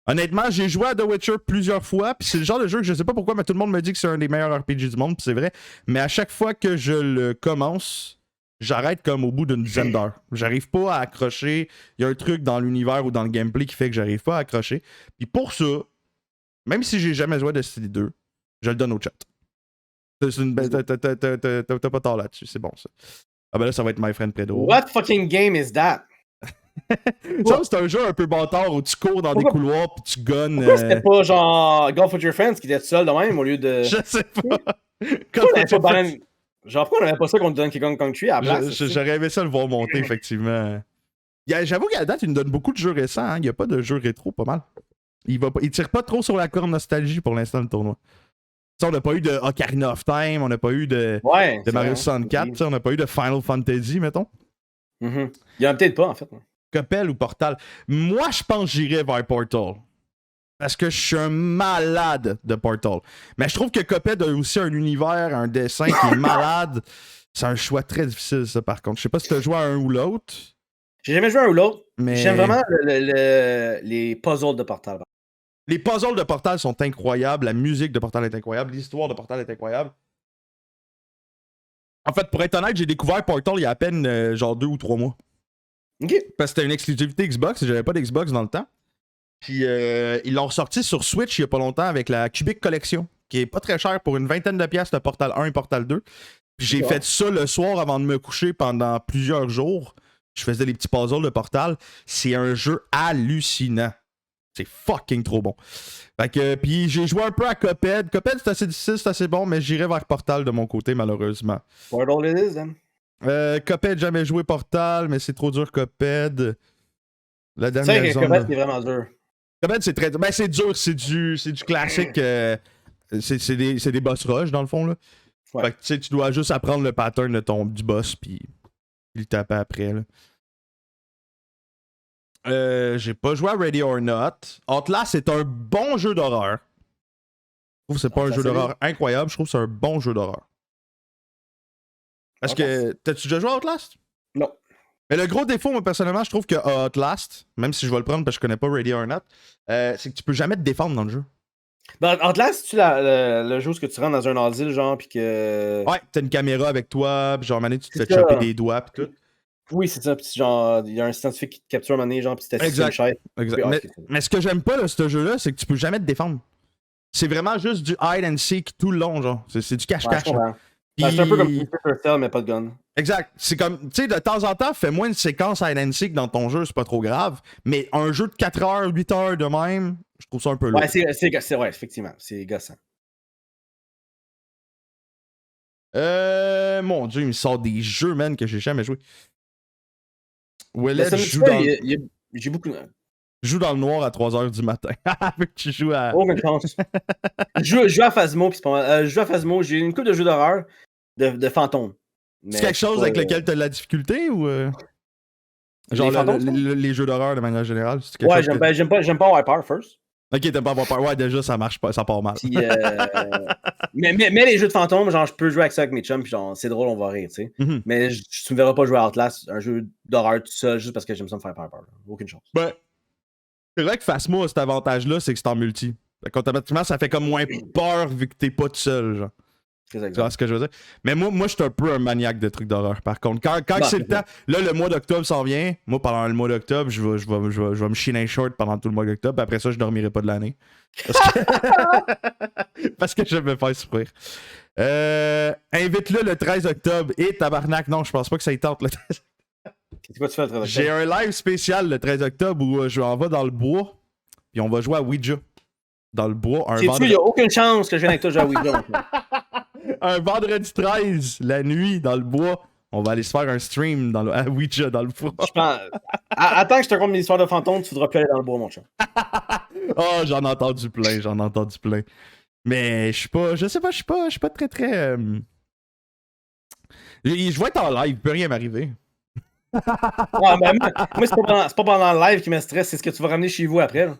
Honnêtement, j'ai joué à The Witcher plusieurs fois, puis c'est le genre de jeu que je sais pas pourquoi, mais tout le monde me dit que c'est un des meilleurs RPG du monde, puis c'est vrai. Mais à chaque fois que je le commence, j'arrête comme au bout d'une dizaine d'heures. J'arrive pas à accrocher. Il y a un truc dans l'univers ou dans le gameplay qui fait que j'arrive pas à accrocher. Puis pour ça, même si j'ai jamais joué à Destiny 2, je le donne au chat. T'as pas tort là-dessus, c'est bon ça. Ah ben là, ça va être My Friend Pedro. What fucking game is that? Ça, c'est un jeu un peu bâtard où tu cours dans des couloirs puis tu gunnes. Pourquoi c'était pas genre Golf with Your Friends qui était seul de même au lieu de. Je sais pas. Genre, pourquoi on n'avait pas ça contre Donkey Kong Country à la place? J'aurais aimé ça le voir monter, effectivement. J'avoue qu'à la date, il nous donne beaucoup de jeux récents. Hein. Il n'y a pas de jeux rétro, pas mal. Il tire pas trop sur la corde nostalgie pour l'instant, le tournoi. T'sais, on n'a pas eu de Ocarina of Time, on n'a pas eu de Mario 64, on n'a pas eu de Final Fantasy, mettons. Il y en a peut-être pas, en fait. Coppel ou Portal. Moi, je pense que j'irais vers Portal. Parce que je suis un malade de Portal. Mais je trouve que Cuphead a aussi un univers, un dessin qui est malade. C'est un choix très difficile, ça, par contre. Je sais pas si tu as joué à un ou l'autre. J'ai jamais joué à un ou l'autre. Mais... J'aime vraiment les puzzles de Portal. Les puzzles de Portal sont incroyables. La musique de Portal est incroyable. L'histoire de Portal est incroyable. En fait, pour être honnête, j'ai découvert Portal il y a à peine genre 2 ou 3 mois. OK. Parce que c'était une exclusivité Xbox et j'avais pas d'Xbox dans le temps. Puis ils l'ont ressorti sur Switch il y a pas longtemps avec la Cubic Collection, qui est pas très chère pour une vingtaine de piastres de Portal 1 et Portal 2. Puis j'ai fait ça le soir avant de me coucher pendant plusieurs jours. Je faisais les petits puzzles de Portal. C'est un jeu hallucinant. C'est fucking trop bon. Fait que, puis j'ai joué un peu à Cuphead. Cuphead, c'est assez difficile, c'est assez bon, mais j'irai vers Portal de mon côté, malheureusement. Portal it is, then. Cuphead, jamais joué Portal, mais c'est trop dur Cuphead. La dernière c'est vrai que zone. Cuphead, c'est vraiment dur. Cuphead, c'est très... Ben, c'est dur, c'est du classique. C'est des boss rush, dans le fond, là. Ouais. Fait que, tu sais, tu dois juste apprendre le pattern du boss, puis le taper après, là. J'ai pas joué à Ready or Not. Outlast, c'est un bon jeu d'horreur. Je trouve que c'est pas un jeu d'horreur incroyable, je trouve que c'est un bon jeu d'horreur. Parce que, t'as-tu déjà joué à Outlast? Non. Mais le gros défaut, moi, personnellement, je trouve que Outlast, même si je vais le prendre parce que je connais pas Ready or Not, c'est que tu peux jamais te défendre dans le jeu. Dans Outlast, c'est-tu le jeu où tu rentres dans un asile, genre, pis que... Ouais, t'as une caméra avec toi, pis genre, tu te fais choper des doigts, pis tout. Oui, c'est ça. Pis genre, il y a un scientifique qui te capture un moment donné, genre, pis tu t'assises sur une chaise. Exact. Mais ce que j'aime pas de ce jeu-là, c'est que tu peux jamais te défendre. C'est vraiment juste du hide and seek tout le long, genre. C'est du cache-cache. Ouais, c'est un peu comme Splinter Cell, mais pas de gun. Exact. C'est comme, tu sais, de temps en temps, fais-moi une séquence hide and seek dans ton jeu, c'est pas trop grave. Mais un jeu de 4 heures, 8 heures de même, je trouve ça un peu lourd. Ouais, c'est ouais, effectivement. C'est gossant. Mon Dieu, il me sort des jeux, man, que j'ai jamais joué. Willette joue dans... J'ai beaucoup... Je joue dans le noir à 3h du matin. Tu joues à... Aucune chance. je joue à Phasmo, pis c'est pas mal. Je joue à Phasmo, j'ai une couple de jeux d'horreur de fantômes. C'est quelque chose avec lequel t'as de la difficulté ou... Genre les jeux d'horreur de manière générale? Ouais, j'aime pas Wipeout first. Ok, t'aimes pas Wipeout. Ouais, déjà, ça marche pas, ça part mal. Puis, mais les jeux de fantômes, genre, je peux jouer avec ça avec mes chums, pis genre, c'est drôle, on va rire, tu sais. Mm-hmm. Mais tu me verras pas jouer à Outlast, un jeu d'horreur tout seul, juste parce que j'aime ça me faire peur. Aucune chance. Ben, c'est vrai que Phasmo a cet avantage-là, c'est que c'est en multi. Automatiquement, ça fait comme moins peur vu que t'es pas tout seul, genre. Tu vois ce que je veux dire? Mais moi je suis un peu un maniaque de trucs d'horreur. Par contre, quand c'est le temps, là, le mois d'octobre s'en vient. Moi, pendant le mois d'octobre, je vais me chiner un short pendant tout le mois d'octobre. Après ça, je dormirai pas de l'année. Parce que je vais me faire souffrir. Invite-le le 13 octobre. Et tabarnak, non, je pense pas que ça y tente le 13 octobre. C'est quoi tu fais le 13 octobre? J'ai un live spécial le 13 octobre où je m'en vais dans le bois. Puis on va jouer à Ouija. Dans le bois. Il n'y a aucune chance que je vienne avec toi jouer à Ouija. Un vendredi 13, la nuit, dans le bois, on va aller se faire un stream à Ouija dans le bois. Attends que je te raconte mes histoires de fantômes, tu voudras plus aller dans le bois, mon chat. Oh, j'en ai entendu plein. Mais je sais pas, je suis pas très... Je vais être en live, il peut rien m'arriver. Ah, ben, moi c'est pas pendant le live qui me stresse, c'est ce que tu vas ramener chez vous après. Là.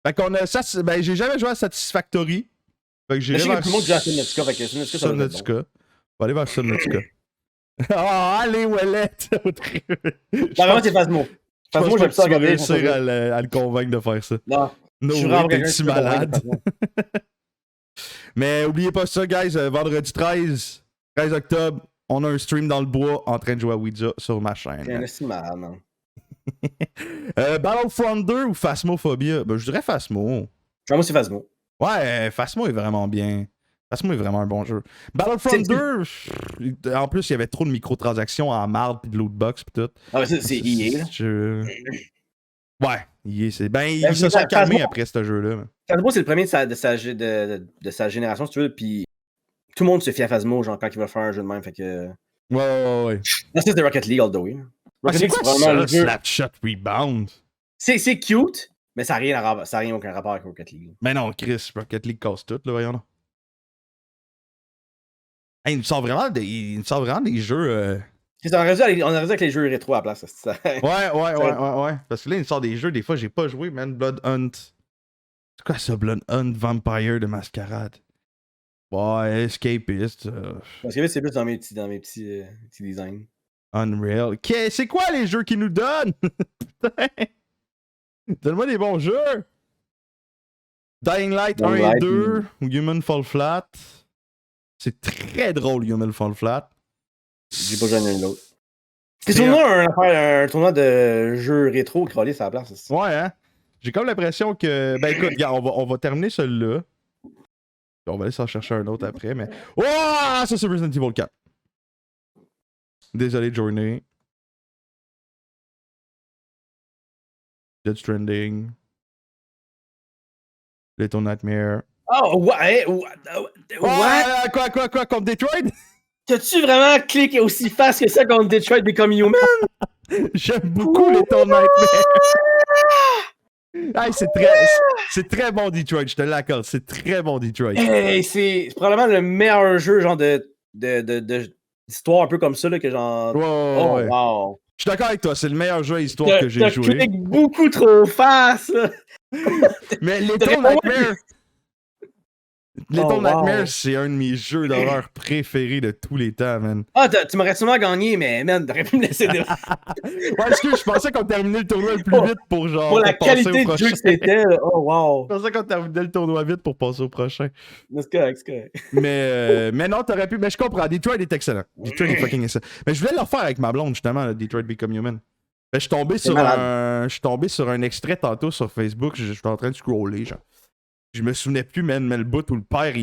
Fait qu'on a ça, ben j'ai jamais joué à Satisfactory. Fait que Mais j'irai je sais que vers tout le monde joue à Subnautica, fait que Subnautica, ça doit être bon. Subnautica. On va aller vers Subnautica. Ah, allez, Ouellette! Non, vraiment, c'est Phasmo. Je pense Phasmo, pas j'aime que ça tu vas regarder. réussir à le convaincre de faire ça. Non, No je suis way, vraiment t'es quelqu'un si qui peut convaincre malade. Phasmo. Mais oubliez pas ça, guys. Vendredi 13 octobre, on a un stream dans le bois en train de jouer à Ouija sur ma C'est un chaîne. estime malade, non? Battlefront 2 ou Phasmophobia? Ben, je dirais Phasmo. Moi, c'est Phasmo. Ouais, Phasmo est vraiment bien. Phasmo est vraiment un bon jeu. Battlefront 2, en plus, il y avait trop de microtransactions en marde pis de lootbox pis tout. Ah, mais c'est EA, là. Ouais, ils se sont calmés après ce jeu-là. Phasmo, c'est le premier de sa génération, si tu veux, puis tout le monde se fie à Phasmo, genre, quand il va faire un jeu de même, fait que... Ouais. Là, c'est Rocket League all the way. C'est quoi ça, Slapshot Rebound? C'est cute, mais ça n'a aucun rapport avec Rocket League. Mais non, Chris, Rocket League casse tout, là, voyons. Hey, il nous sort vraiment des jeux... On a réussi avec les jeux rétro à la place. Ça. Ouais. Parce que là, il me sort des jeux, des fois, j'ai pas joué, man. Blood Hunt. C'est quoi ça, Blood Hunt Vampire de Mascarade? Ouais, Escapist. Parce que c'est plus dans mes petits designs. Unreal. C'est quoi les jeux qu'ils nous donnent? Putain! Donne-moi des bons jeux! Dying Light 1 et 2, Human Fall Flat. C'est très drôle, Human Fall Flat. J'ai pas joué à l'un l'autre. C'est sûrement un tournoi de jeux rétro crawlé sur la place. Aussi. Ouais, hein? J'ai comme l'impression que. Ben écoute, regarde, on va terminer celui-là. On va aller s'en chercher un autre après, mais. Oh! Ça, c'est Resident Evil 4. Désolé, Journey. Dead Stranding. Little Nightmare. Oh, ouais! What? Quoi? Contre Detroit? T'as-tu vraiment cliqué aussi fast que ça contre Detroit Become Human? J'aime beaucoup Little Nightmare. Hey, c'est très bon Detroit, je te l'accorde. C'est très bon Detroit. Hey, c'est probablement le meilleur jeu genre d'histoire un peu comme ça là, que genre. Ouais. Wow. Je suis d'accord avec toi, c'est le meilleur jeu à histoire que j'ai joué. Tu cliques beaucoup trop fast. Là. Mais Little Nightmare. Little Nightmare, c'est un de mes jeux d'horreur préférés de tous les temps, man. Ah, tu m'aurais sûrement gagné, mais man, t'aurais pu me laisser de. Ouais, parce que je pensais qu'on terminait le tournoi le plus vite pour genre. Pour la qualité du jeu que c'était, oh wow. Je pensais qu'on terminait le tournoi vite pour passer au prochain. C'est correct. Mais non, t'aurais pu. Mais je comprends, Detroit est excellent. Detroit est fucking excellent. Mais je voulais le refaire avec ma blonde, justement, là, Detroit Become Human. Ben, je suis tombé sur un extrait tantôt sur Facebook, je suis en train de scroller, genre. Je me souvenais plus, man, mais le bout où le père,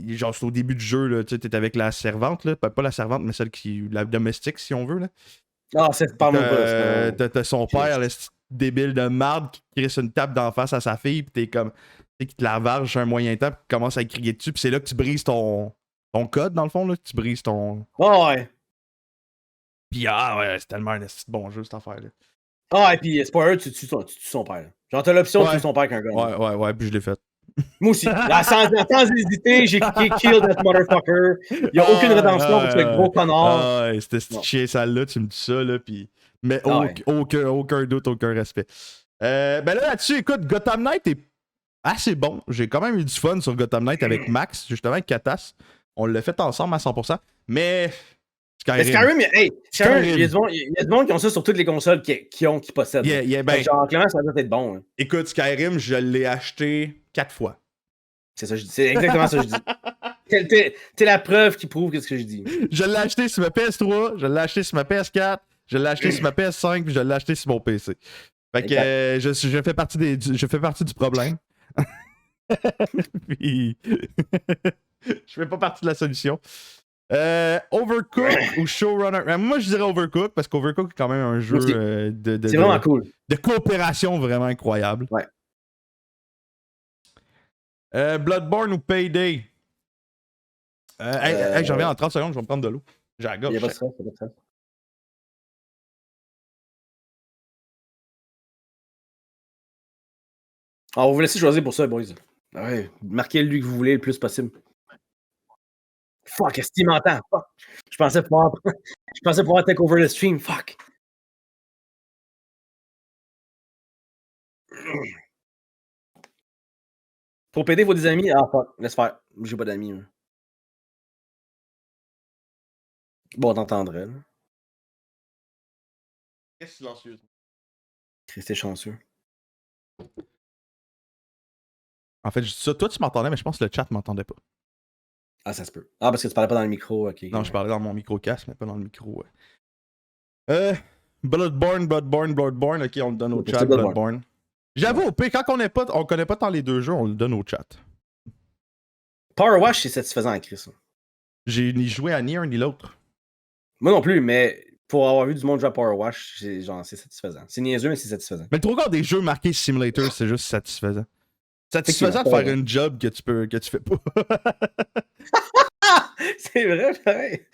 genre, c'est au début du jeu, là, tu sais, t'es avec la servante, là. Pas la servante, mais celle la domestique, si on veut, là. Ah, c'est pas mon boss. T'as son père, le débile de marde, qui crisse une tape d'en face à sa fille, pis t'es comme. Tu sais, qui te la varge un moyen temps, pis tu commences à crier dessus, pis c'est là que tu brises ton code, dans le fond, là. Tu brises ton. Oh, ouais. Pis ouais, c'est tellement un bon jeu, cette affaire-là. Ah, et puis, spoiler, tu tues son père. Genre, t'as l'option de tuer son père qu'un gars. Ouais, puis je l'ai fait. Moi aussi. Là, sans hésiter, j'ai cliqué Kill that motherfucker. Il n'y a aucune rédemption pour ce gros connard. Ouais, c'était cette chier sale-là, tu me dis ça, là, pis. Mais aucun doute, aucun respect. Ben là-dessus, écoute, Gotham Knight est assez bon. J'ai quand même eu du fun sur Gotham Knight avec Max, justement, avec Katas. On l'a fait ensemble à 100%. Mais. Skyrim, il y a du monde qui ont ça sur toutes les consoles qui possèdent. Ben, genre, clairement, ça doit être bon. Hein. Écoute, Skyrim, je l'ai acheté 4 fois. C'est ça, c'est exactement ça que je dis. T'es la preuve qui prouve ce que je dis. Je l'ai acheté sur ma PS3, je l'ai acheté sur ma PS4, je l'ai acheté sur ma PS5, puis je l'ai acheté sur mon PC. Fait que je fais partie du problème. Puis je fais pas partie de la solution. Overcooked ou Showrunner? Moi, je dirais Overcooked parce qu'Overcooked est quand même un jeu c'est vraiment cool. De coopération vraiment incroyable. Ouais. Bloodborne ou Payday? J'en reviens en 30 secondes, je vais me prendre de l'eau. J'ai la gorge. Il y a pas de ça. On va vous laisser choisir pour ça, boys. Ouais, marquez lui que vous voulez le plus possible. Fuck, est-ce qu'il m'entend? Fuck. Je pensais pouvoir take over le stream. Fuck. Pour péter vos des amis? Ah, fuck. Laisse faire. J'ai pas d'amis. Moi. Bon, on t'entendrait. Là. Qu'est-ce silencieux? Christ, chanceux. En fait, je dis ça. Toi, tu m'entendais, mais je pense que le chat m'entendait pas. Ah, ça se peut. Ah, parce que tu parlais pas dans le micro, ok. Non, je parlais dans mon micro-casque, mais pas dans le micro. Bloodborne. Ok, on le donne au chat, Bloodborne. J'avoue, au pire, quand on connaît pas tant les deux jeux, on le donne au chat. Power Wash, c'est satisfaisant à Chris. J'ai ni joué à ni un ni l'autre. Moi non plus, mais pour avoir vu du monde jouer à Power Wash, c'est satisfaisant. C'est niaiseux, mais c'est satisfaisant. Mais le trois quarts des jeux marqués Simulator, c'est juste satisfaisant. Satisfaisant de faire une job que tu fais pas. C'est vrai, pareil.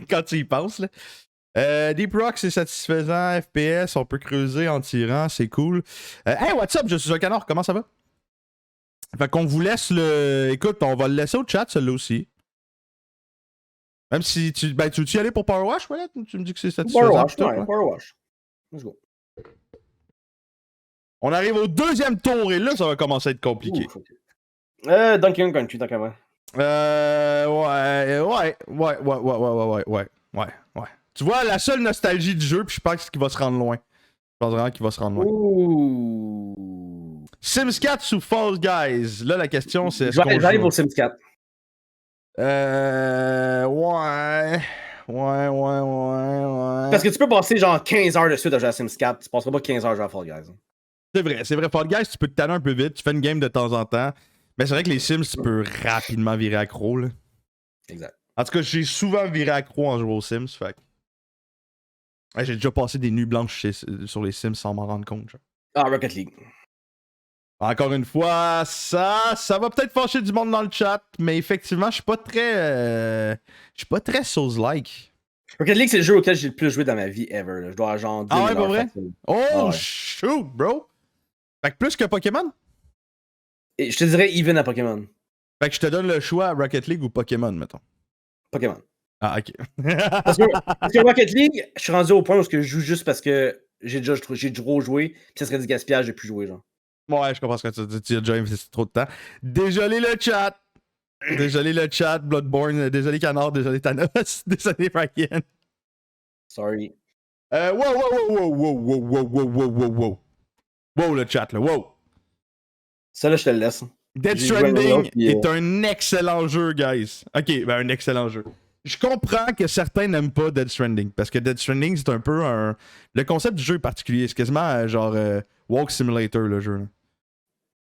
Quand tu y penses, là. Deep Rock, c'est satisfaisant. FPS, on peut creuser en tirant, c'est cool. Hey, what's up? Je suis un canard, comment ça va? Fait qu'on vous laisse le. Écoute, on va le laisser au chat, celui-là aussi. Même si tu. Ben, tu veux-tu y aller pour Power Wash, ouais? Tu me dis que c'est satisfaisant. Power Wash, ouais, Power Wash. Let's go. On arrive au deuxième tour et là, ça va commencer à être compliqué. Ouf, okay. Donkey Kong Country, tant qu'à moi. Ouais. Tu vois, la seule nostalgie du jeu, puis je pense qu'il va se rendre loin. Je pense vraiment qu'il va se rendre loin. Ouh. Sims 4 ou Fall Guys? Là, la question, c'est est-ce qu'on j'arrive au Sims 4. Ouais. Parce que tu peux passer genre 15 heures de suite à jouer à Sims 4. Tu passeras pas 15 heures à jouer à Fall Guys. Hein. C'est vrai. Fall Guys, tu peux te tanner un peu vite. Tu fais une game de temps en temps. Mais c'est vrai que les Sims, tu peux rapidement virer accro, là. Exact. En tout cas, j'ai souvent viré accro en jouant aux Sims, fait ouais, j'ai déjà passé des nuits blanches sur les Sims sans m'en rendre compte. Genre. Ah, Rocket League. Encore une fois, ça va peut-être fâcher du monde dans le chat, mais effectivement, je suis pas très Souls-like. Rocket League, c'est le jeu auquel j'ai le plus joué dans ma vie ever. Là. Je dois genre 10 000 Ah ouais, pas vrai? Facile. Oh, shoot, bro! Fait que plus que Pokémon? Et je te dirais even à Pokémon. Fait que je te donne le choix Rocket League ou Pokémon, mettons. Pokémon. Ah, ok. parce que Rocket League, je suis rendu au point où je joue juste parce que j'ai trop joué, puis ça serait du gaspillage de plus jouer, genre. Ouais, je comprends ce que tu dis. Tu as déjà investi trop de temps. Désolé le chat. Désolé le chat, Bloodborne. Désolé Canard. Désolé Thanos. Désolé Ryan. Sorry. Wow. Wow, le chat, là. Wow. Ça, là, je te le laisse. Death Stranding est un excellent jeu, guys. Ok, ben un excellent jeu. Je comprends que certains n'aiment pas Death Stranding, parce que Death Stranding, c'est un peu un... Le concept du jeu est particulier. C'est quasiment genre Walk Simulator, le jeu.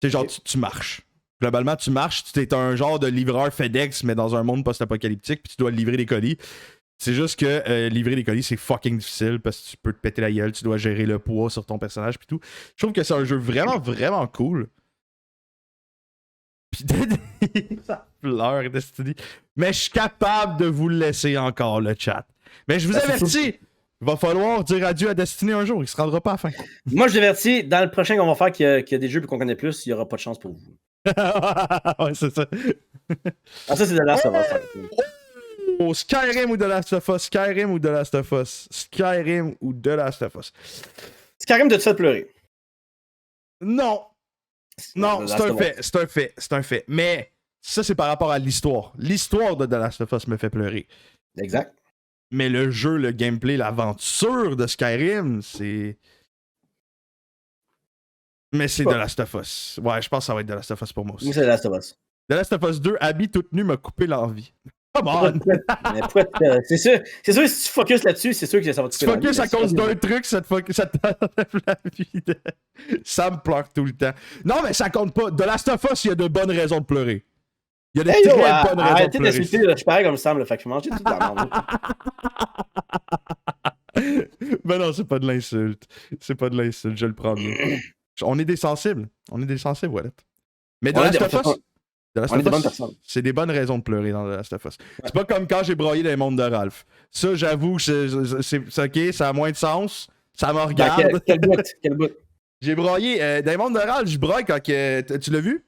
C'est genre, tu marches. Globalement, tu marches, tu es un genre de livreur FedEx, mais dans un monde post-apocalyptique, puis tu dois livrer des colis. C'est juste que livrer des colis, c'est fucking difficile, parce que tu peux te péter la gueule, tu dois gérer le poids sur ton personnage, puis tout. Je trouve que c'est un jeu vraiment, vraiment cool. Ça pleure, Destiny. Mais je suis capable de vous le laisser encore, le chat. Mais je vous avertis, il va falloir dire adieu à Destiny un jour, il se rendra pas à la fin. Moi, je divertis, dans le prochain qu'on va faire, qu'il y a des jeux qu'on connaît plus, il n'y aura pas de chance pour vous. Ouais, c'est ça. Ah, ça, c'est de Last of Us. Oh, Skyrim ou The Last of Us? Skyrim ou The Last of Us? Skyrim ou The Last of Us? Skyrim te fait pleurer. Non, c'est un fait. Mais ça, c'est par rapport à l'histoire. L'histoire de The Last of Us me fait pleurer. Exact. Mais le jeu, le gameplay, l'aventure de Skyrim, c'est... Mais c'est The Last of Us. Ouais, je pense que ça va être The Last of Us pour moi aussi. Oui, c'est The Last of Us. The Last of Us 2, Abby toute nue m'a coupé l'envie. Come on! C'est sûr, si tu focuses là-dessus, c'est sûr que ça va te couper l'envie. Tu focuses à cause d'un truc, ça t'enlève la vie. Ça me pleure tout le temps. Non, mais ça compte pas. The Last of Us, il y a de bonnes raisons de pleurer. Il y a de très bonnes raisons de pleurer. Arrêtez d'insulter, je suis pareil comme Sam, le fait que je mange tout dans la merde. Ben non, c'est pas de l'insulte. C'est pas de l'insulte, je le prends bien. On est des sensibles, Wallet. Mais The Last of Us, c'est des bonnes raisons de pleurer dans The Last of Us. C'est pas comme quand j'ai broyé dans les mondes de Ralph. Ça, j'avoue, c'est ok, ça a moins de sens. Ça me regarde. Quel bout? J'ai broyé dans les mondes de Ralph, je broye quand tu l'as vu?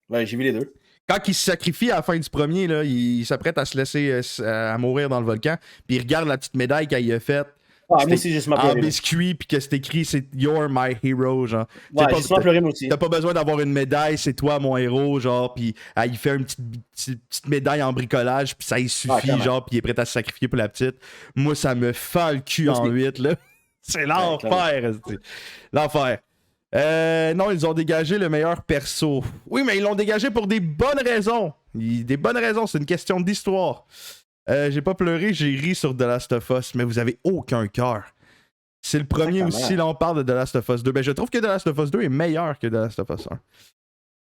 Ouais, j'ai vu les deux. Quand il se sacrifie à la fin du premier, là, il s'apprête à se laisser à mourir dans le volcan, puis il regarde la petite médaille qu'il a faite. Ah, moi aussi, j'ai sûrement en pleuré. biscuit, puis que c'est écrit, c'est You're my hero, genre. Ouais, j'ai sûrement pleuré, moi aussi. T'as pas besoin d'avoir une médaille, c'est toi mon héros, genre, puis il fait une petite médaille en bricolage, puis ça y suffit, genre, puis il est prêt à se sacrifier pour la petite. Moi, ça me fend le cul en 8, là. C'est l'enfer, l'enfer. Non, ils ont dégagé le meilleur perso. Oui, mais ils l'ont dégagé pour des bonnes raisons. Des bonnes raisons, c'est une question d'histoire. J'ai pas pleuré, j'ai ri sur The Last of Us, mais vous avez aucun cœur. C'est le premier aussi, là on parle de The Last of Us 2. Ben je trouve que The Last of Us 2 est meilleur que The Last of Us 1.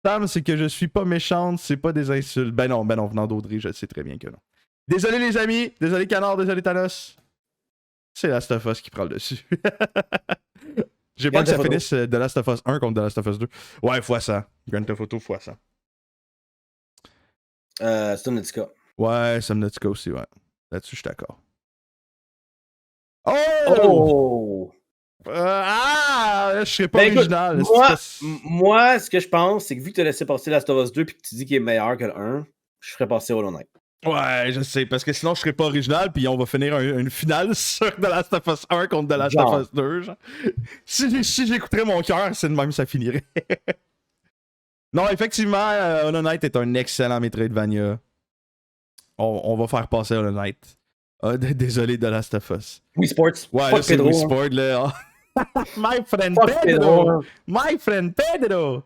Sam, c'est que je suis pas méchante, c'est pas des insultes. Ben non, venant d'Audrey, je sais très bien que non. Désolé les amis, désolé Canard, désolé Thanos. C'est The Last of Us qui prend le dessus. J'ai peur que ça finisse The Last of Us 1 contre The Last of Us 2. Ouais, fois ça. Grand Theft Auto fois ça. Subnautica. Ouais, Subnautica aussi, ouais. Là-dessus, je suis d'accord. Oh! Je serais pas original. Moi, ce que je pense, c'est que vu que tu as laissé passer Last of Us 2 et que tu dis qu'il est meilleur que le 1, je ferais passer Hollow Knight. Ouais, je sais, parce que sinon je serais pas original, puis on va finir une finale sur The Last of Us 1 contre The Last of Us 2. Genre. Si j'écouterais mon cœur, c'est de même ça finirait. Non, effectivement, Hollow Knight est un excellent Metroidvania. On va faire passer Hollow Knight. Désolé, The Last of Us. Wii Sports. Ouais, là, c'est Wii Sports, là. My friend Pedro! My friend Pedro!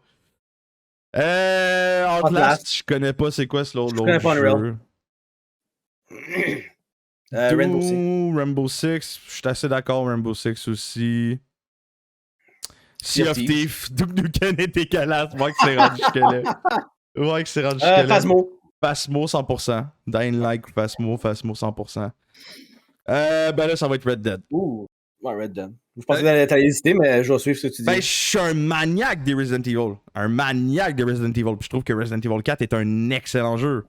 Outlast, je connais pas c'est quoi ce l'autre jeu. Rainbow Six. Rainbow Six, je suis assez d'accord, Rainbow Six aussi. Sea of Thieves, Duke Nukem est dégueulasse, moi que c'est rendu jusque-là. Ouais, que c'est rendu jusque-là. Phasmo 100%. Dying Light, Phasmo 100%. Ben là, ça va être Red Dead. Ouh, ouais, Red Dead. Je pensais que t'allais hésiter, mais je vais suivre ce que tu dis. Ben, je suis un maniaque des Resident Evil. Un maniaque des Resident Evil. Puis je trouve que Resident Evil 4 est un excellent jeu.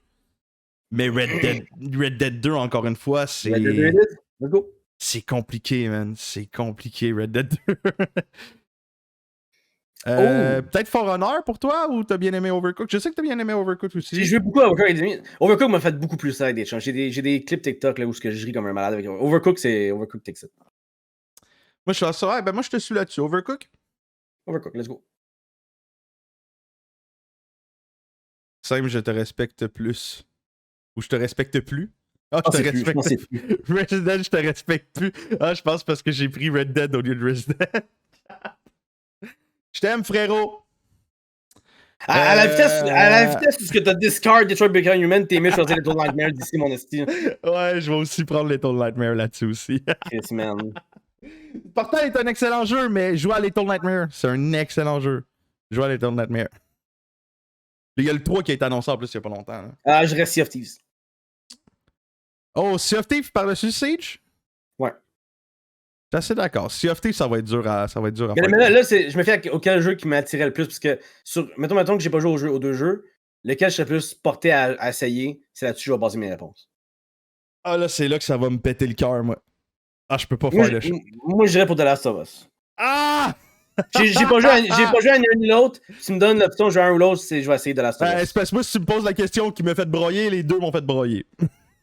Mais Red Dead 2, encore une fois, c'est... Red Dead 2, let's go. C'est compliqué, man. C'est compliqué, Red Dead 2. Peut-être For Honor pour toi, ou t'as bien aimé Overcooked? Je sais que t'as bien aimé Overcooked aussi. J'ai joué beaucoup à Overcooked. Overcooked m'a fait beaucoup plus ça avec des chances. J'ai des clips TikTok là, où je ris comme un malade avec Overcooked, c'est Overcooked Texas. Moi, je suis ça. Ouais, ben moi, je te suis là-dessus. Overcooked? Overcooked, let's go. Simple, je te respecte plus. Ou je te respecte plus? Ah, je te respecte plus. Resident, je te respecte plus. Ah, je pense parce que j'ai pris Red Dead au lieu de Resident. Je t'aime, frérot. À la vitesse où tu as discard Detroit Become Human, t'es aimé choisir Little Nightmare d'ici, mon esti. Ouais, je vais aussi prendre Little Nightmare là-dessus aussi. Chris, man. Pourtant, il est un excellent jeu, mais jouer à Little Nightmare, c'est un excellent jeu. Jouer à Little Nightmare. Il y a le 3 qui a été annoncé en plus il y a pas longtemps. Là. Ah, je reste Sea of Thieves. Oh, Sea of Thieves par-dessus Siege? Ouais. Je suis assez d'accord. Sea of Thieves, ça va être dur à faire. Mais là, je me fie auquel jeu qui m'attirait le plus, parce que, mettons que j'ai pas joué aux deux jeux, lequel je serais plus porté à essayer, c'est là-dessus que je vais baser mes réponses. Ah là, c'est là que ça va me péter le cœur, moi. Ah, je peux pas faire le choix. Moi, je dirais pour The Last of Us. Ah! J'ai pas joué à ni un ni l'autre. Si tu me donnes l'option de jouer un ou l'autre, je vais essayer The Last of Us. C'est parce que moi, si tu me poses la question qui me fait broyer, les deux m'ont fait broyer.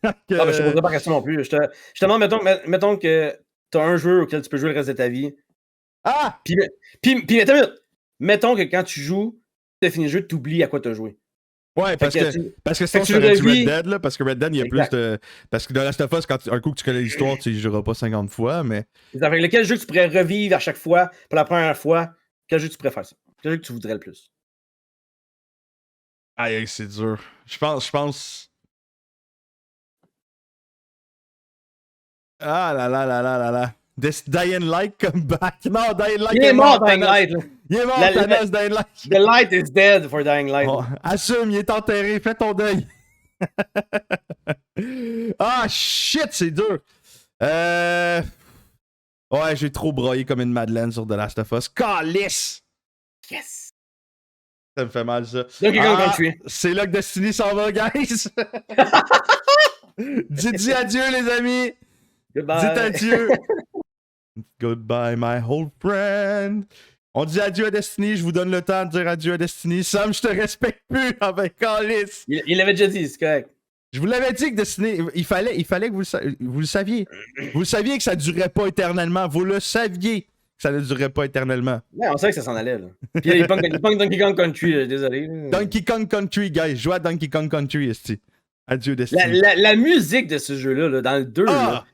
Ah, ben, je te poserai pas la question non plus. Je te demande, mettons que t'as un jeu auquel tu peux jouer le reste de ta vie. Ah! Puis attends une minute. Mettons que quand tu joues, tu fini le jeu, tu oublies à quoi t'as joué. Ouais, parce que sinon, je serais du Red Dead, là, parce que Red Dead, il y a plus de... Parce que dans Last of Us, un coup que tu connais l'histoire, tu ne joueras pas 50 fois, mais... Avec lequel jeu tu pourrais revivre à chaque fois, pour la première fois, quel jeu tu préfères ça? Quel jeu que tu voudrais le plus? Aïe, c'est dur. Je pense... Ah là là là là là là. Dying Light come back. Non, Dying Light. Il est mort, Dying Light. Il est mort, Thanos, Dying Light. The light is dead for Dying Light. Oh, assume, il est enterré. Fais ton deuil. Ah, shit, c'est dur. Ouais, j'ai trop broyé comme une madeleine sur The Last of Us. Calice! Yes! Ça me fait mal, ça. C'est là que Destiny s'en va, guys. Dites adieu, les amis. Goodbye. Dites adieu. Goodbye, my old friend. On dit adieu à Destiny, je vous donne le temps de dire adieu à Destiny. Sam, je te respecte plus avec Callis. Il l'avait déjà dit, c'est correct. Je vous l'avais dit que Destiny, il fallait que vous le saviez. Vous le saviez que ça durerait pas éternellement. Vous le saviez que ça ne durerait pas éternellement. Ouais, on savait que ça s'en allait, là. Puis il punk Donkey Kong Country, désolé. Donkey Kong Country, guys. Jouez à Donkey Kong Country, esti. Adieu, Destiny. La musique de ce jeu-là, là, dans le 2, ben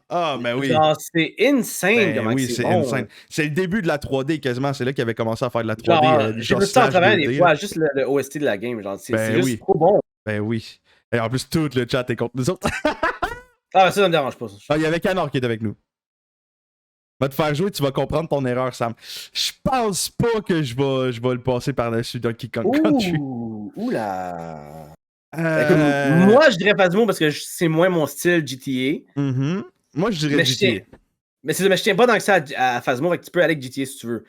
oui. genre, c'est insane comment oui, c'est bon. insane. C'est le début de la 3D quasiment. C'est là qu'il avait commencé à faire de la 3D. Genre, j'ai vu ça en travaillant des fois, juste le OST de la game. Genre, c'est juste trop bon. Ben oui. Et en plus, tout le chat est contre nous autres. Ah, ça me dérange pas. Il y avait Canor qui est avec nous. Va te faire jouer, tu vas comprendre ton erreur, Sam. Je pense pas que je vais le passer par-dessus Donkey Kong Country. Oula. Écoute, moi, je dirais Phasmo parce que c'est moins mon style GTA. Moi, je dirais GTA. Mais je tiens pas tant que ça à Phasmo, fait que tu peux aller avec GTA si tu veux.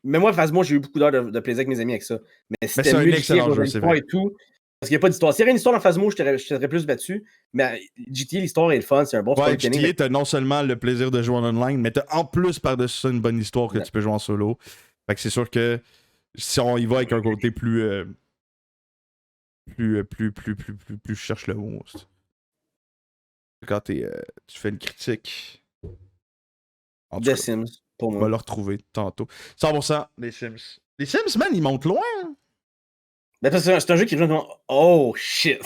Mais moi, Phasmo, j'ai eu beaucoup d'heures de plaisir avec mes amis avec ça. Mais c'était un excellent jeu, c'est vrai. Et tout, parce qu'il n'y a pas d'histoire. S'il y avait une histoire dans Phasmo, je t'aurais plus battu. Mais GTA, l'histoire est le fun, c'est un bon storytelling. GTA, t'as non seulement le plaisir de jouer en online, mais t'as en plus par-dessus ça une bonne histoire que tu peux jouer en solo. Fait que c'est sûr que si on y va avec un côté plus je cherche le mot. Quand tu fais une critique. The Sims, pour moi. On va le retrouver tantôt. 100% les Sims. Les Sims, man, ils montent loin. Hein? Ben, parce que c'est un jeu qui est vraiment. Oh shit!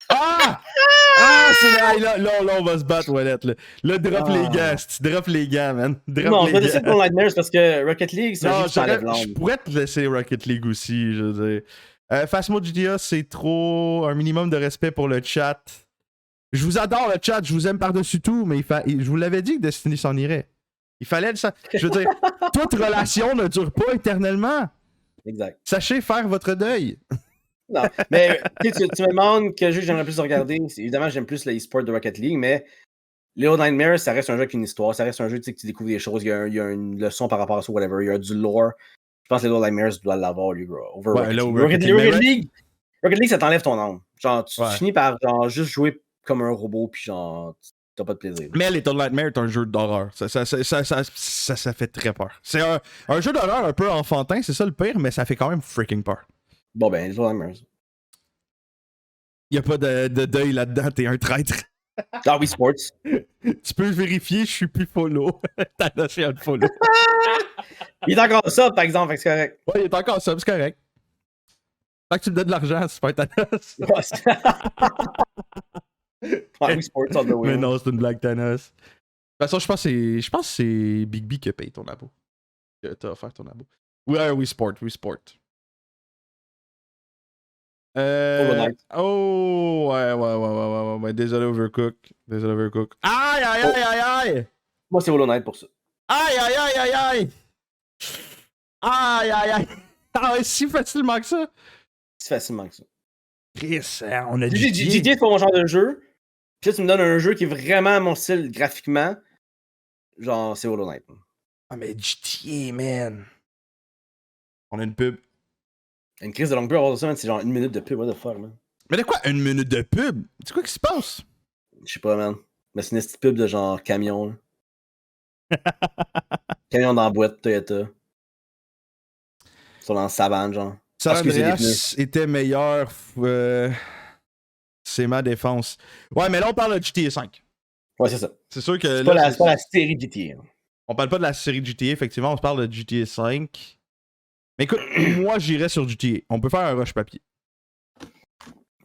Là, on va se battre, Wallet. Là, drop les gars. Drop les gars, man. Non, je vais laisser pour Nightmares parce que Rocket League, c'est un jeu qui t'enlève l'âme. Je pourrais te laisser Rocket League aussi, je veux dire. Phasmo GTA, c'est trop un minimum de respect pour le chat. Je vous adore, le chat. Je vous aime par-dessus tout, mais je vous l'avais dit que Destiny s'en irait. Il fallait ça. Je veux dire, toute relation ne dure pas éternellement. Exact. Sachez faire votre deuil. Non, mais tu me demandes quel jeu j'aimerais plus regarder. Évidemment, j'aime plus l'e-sport de Rocket League, mais Little Nightmares, ça reste un jeu avec une histoire. Ça reste un jeu que tu découvres des choses. Il y a une leçon par rapport à ça, whatever. Il y a du lore. Je pense que Little Nightmares doit l'avoir, lui, bro. Rocket League, ça t'enlève ton âme. Genre, tu finis par genre, juste jouer comme un robot, puis genre, t'as pas de plaisir. Mais Little Nightmares est un jeu d'horreur. Ça fait très peur. C'est un jeu d'horreur un peu enfantin, c'est ça le pire, mais ça fait quand même freaking peur. Bon, ben, Little Nightmares. Y a pas de deuil là-dedans, t'es un traître. Ah oui, sports. Tu peux vérifier, je suis plus follow. T'as lâché un follow. Il est encore ça, par exemple, c'est correct. Ouais, il est encore ça, c'est correct. Tant que tu me donnes de l'argent, c'est pas Thanos. Oui, sports, on the way. Mais non, c'est une blague, Thanos. De toute façon, je pense que c'est Big B qui a payé ton abo. T'as offert ton abo. Ouais, Wii Sport. Oh, ouais. Désolé, Overcook. Aïe! Moi, c'est Hollow Knight pour ça. Aïe! Ah ouais, si facilement que ça? Si facilement que ça. Chris, on a dit. GTA, c'est pas mon genre de jeu. Puis là, tu me donnes un jeu qui est vraiment mon style graphiquement. Genre, c'est Hollow Knight. Ah, mais GTA, man. On a une pub. Une crise de longue pub, c'est genre 1 minute de pub, what the fuck, man. Mais de quoi 1 minute de pub? C'est quoi qui se passe? Je sais pas, man. Mais c'est une petite pub de genre camion. Camion dans la boîte, Toyota. Ils sont dans la savane, genre. San Andreas était meilleur. C'est ma défense. Ouais, mais là, on parle de GTA 5. Ouais, c'est ça. C'est sûr que. C'est pas la série GTA. Hein. On parle pas de la série GTA, effectivement. On se parle de GTA 5. Mais écoute, moi, j'irais sur GTA. On peut faire un rush papier.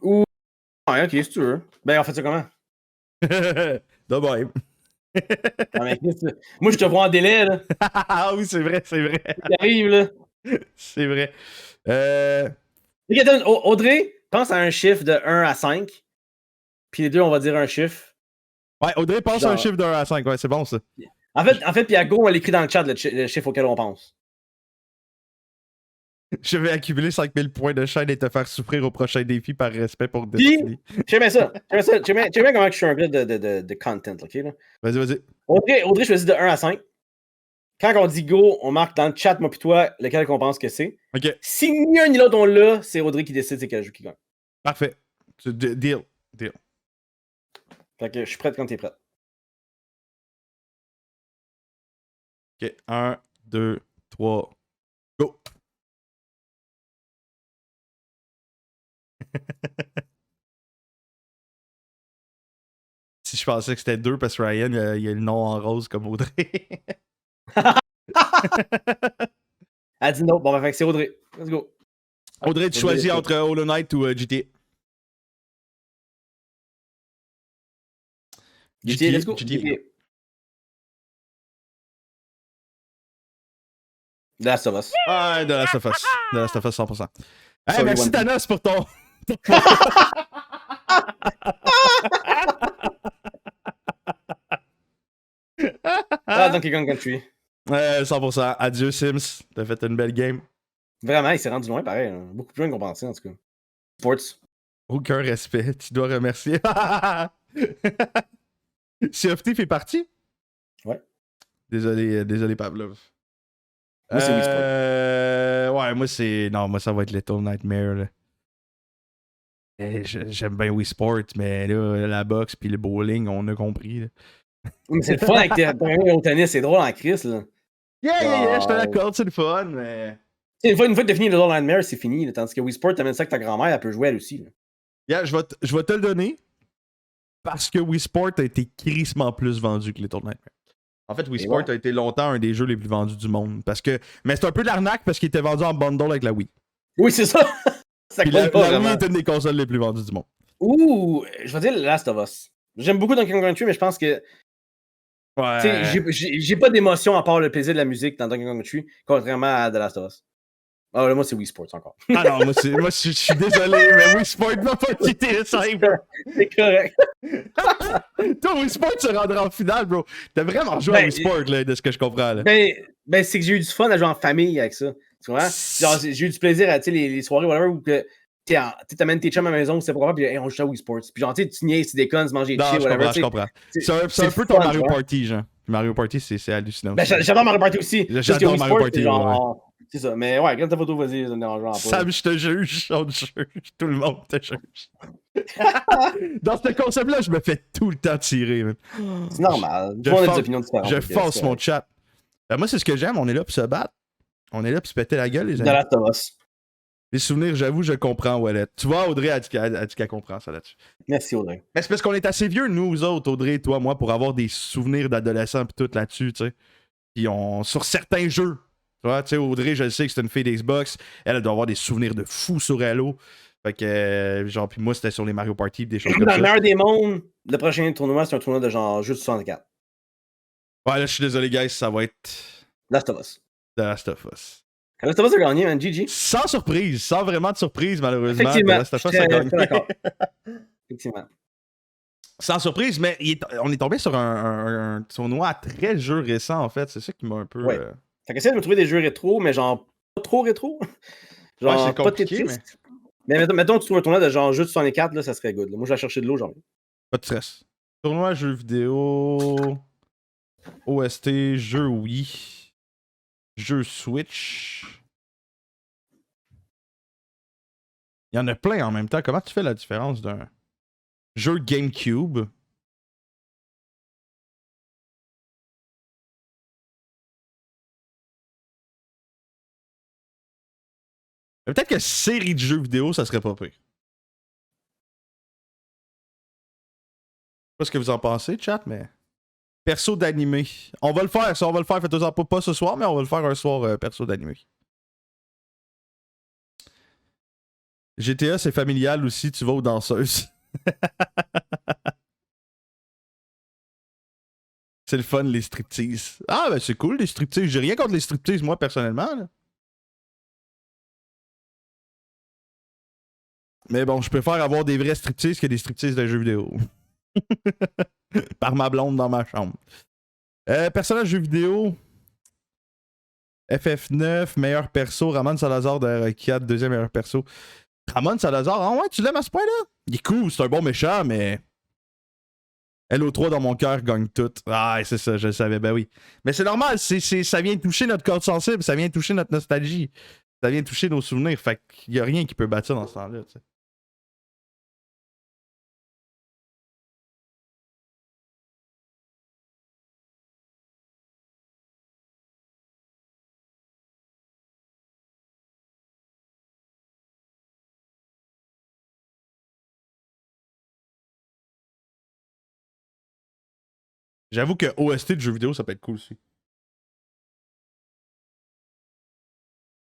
Ou. Ouais, ok, si tu veux. Ben, on fait ça comment? De même. Moi, je te vois en délai, là. Ah oui, c'est vrai. Il arrive, là. C'est vrai. Audrey, pense à un chiffre de 1 à 5. Puis les deux, on va dire un chiffre. Ouais, Audrey pense à un chiffre de 1 à 5. Ouais, c'est bon, ça. En fait, puis à go, on l'écrit dans le chat, le chiffre auquel on pense. Je vais accumuler 5000 points de chaîne et te faire souffrir au prochain défi par respect pour Destiny. J'aimais ça. J'aimais comment je suis un gars de content, ok? Là? Vas-y. Audrey choisit de 1 à 5. Quand on dit go, on marque dans le chat, moi pis toi, lequel qu'on pense que c'est. Ok. Si ni un ni l'autre on l'a, c'est Audrey qui décide c'est quel jeu qui gagne. Parfait. Deal. Fait que je suis prête quand t'es prête. Ok, 1, 2, 3, go! Si je pensais que c'était 2 parce que Ryan, il a le nom en rose comme Audrey. Elle dit non. Bon, ben, fait que c'est Audrey. Let's go. Audrey, tu choisis entre Hollow Knight ou GTA? GTA, let's go. GTA. GTA. The Last of Us. Ah, The Last of Us. The Last of Us 100%. Hey, Sorry, merci One Piece. Thanos pour ton. Ah, Donkey Kong Country. 100%. Adieu Sims. T'as fait une belle game. Vraiment, il s'est rendu loin, pareil. Hein. Beaucoup plus loin qu'on pensait, en tout cas. Sports. Aucun respect. Tu dois remercier. Sea of Thieves est parti? Ouais. Désolé Pavlov. Moi, c'est Wii Sport. Ouais, moi c'est. Non, moi ça va être Little Nightmare. Là. J'aime bien Wii Sport, mais là, la boxe puis le bowling, on a compris. Là. Mais c'est le fun avec tes au tennis, c'est drôle en crise, là. Yeah, je te l'accorde, c'est le fun, mais. Une fois que t'as fini Little Nightmare, c'est fini. Là, tandis que Wii Sport, t'amènes ça avec ta grand-mère, elle peut jouer elle aussi. Là. Yeah, je vais te le donner parce que Wii Sport a été crissement plus vendu que Little Nightmare. En fait, Wii Sport a été longtemps un des jeux les plus vendus du monde. Mais c'est un peu de l'arnaque parce qu'il était vendu en bundle avec la Wii. Oui, c'est ça. Ça Puis compte pas la Wii vraiment. est une des consoles les plus vendues du monde. Ouh, je vais dire The Last of Us. J'aime beaucoup Donkey Kong Country, mais je pense que. Ouais. J'ai pas d'émotion à part le plaisir de la musique dans Donkey Kong Country, contrairement à The Last of Us. Ah, là, moi, c'est Wii Sports encore. Ah non, moi, je suis désolé, mais Wii Sport va pas quitter simple. C'est correct. Toi, Wii Sport se rendra en finale, bro. T'as vraiment joué à Wii Sport, là, de ce que je comprends. Là. Ben c'est que j'ai eu du fun à jouer en famille avec ça. Tu vois? Genre, j'ai eu du plaisir à les soirées, whatever, où que t'amènes tes chums à la maison, c'est pourquoi, puis hey, on joue à Wii Sports. Puis genre, tu niaises, tu déconnes, tu manges des chips, whatever. Je comprends. C'est un peu ton Mario Party, genre. Mario Party, c'est hallucinant. Ben, j'adore Mario Party aussi. J'adore Mario Party. Genre, c'est ça. Mais ouais, quand ta photo, vas-y, ça me dérange pas. Sam, je te juge, on te juge. Tout le monde te juge. Dans ce concept-là, je me fais tout le temps tirer. C'est normal. Tout le monde a des opinions différentes. Je force mon chat. Moi, c'est ce que j'aime. On est là pour se battre. On est là pour se péter la gueule, les amis. De Last of Us. Les souvenirs, j'avoue, je comprends, Wallet. Tu vois, Audrey a dit qu'elle comprend ça là-dessus. Merci, Audrey. Mais c'est parce qu'on est assez vieux, nous autres, Audrey, toi, moi, pour avoir des souvenirs d'adolescents pis tout là-dessus, tu sais. Puis sur certains jeux. Tu vois, tu sais, Audrey, je sais que c'est une fille d'Xbox. Elle doit avoir des souvenirs de fou sur Halo. Fait que, genre, puis moi, c'était sur les Mario Party, des choses comme ça. Dans le meilleur des mondes, le prochain tournoi, c'est un tournoi de genre juste 64. Ouais, là, je suis désolé, guys, ça va être Last of Us. The Last of Us. Last of Us a gagné, man. GG. Sans surprise, sans vraiment de surprise, malheureusement. Effectivement. The Last of Us a gagné. Effectivement. Sans surprise, mais on est tombé sur un tournoi très jeu récent, en fait. C'est ça qui m'a un peu. Ouais. Fait qu'essayer de me trouver des jeux rétro, mais genre pas trop rétro. Genre ouais, c'est compliqué, pas Tetris. Mais mettons que tu trouves un tournoi de genre jeu de 64, là, ça serait good. Là. Moi, je vais chercher de l'eau, genre. Pas de stress. Tournoi, jeux vidéo. OST, jeu Wii. Jeu Switch. Il y en a plein en même temps. Comment tu fais la différence d'un jeu GameCube? Peut-être que série de jeux vidéo, ça serait pas pire. Je sais pas ce que vous en pensez, chat, mais. Perso d'animé. On va le faire, ça, on va le faire. Faites-en pas ce soir, mais on va le faire un soir perso d'animé. GTA, c'est familial aussi, tu vas aux danseuses. C'est le fun, les striptease. Ah, ben c'est cool, les striptease. J'ai rien contre les striptease, moi, personnellement. Là. Mais bon, je préfère avoir des vrais striptease que des striptease de jeux vidéo. Par ma blonde dans ma chambre. Personnage jeux vidéo. FF9, meilleur perso. Ramon Salazar de R4, deuxième meilleur perso. Ramon Salazar, ah ouais, tu l'aimes à ce point-là? Il est cool, c'est un bon méchant, mais. LO3 dans mon cœur gagne tout. Ah, c'est ça, je le savais, ben oui. Mais c'est normal, ça vient toucher notre corde sensible, ça vient toucher notre nostalgie, ça vient toucher nos souvenirs. Fait qu'il y a rien qui peut battre ça dans ce temps-là, tu sais. J'avoue que OST de jeux vidéo, ça peut être cool aussi.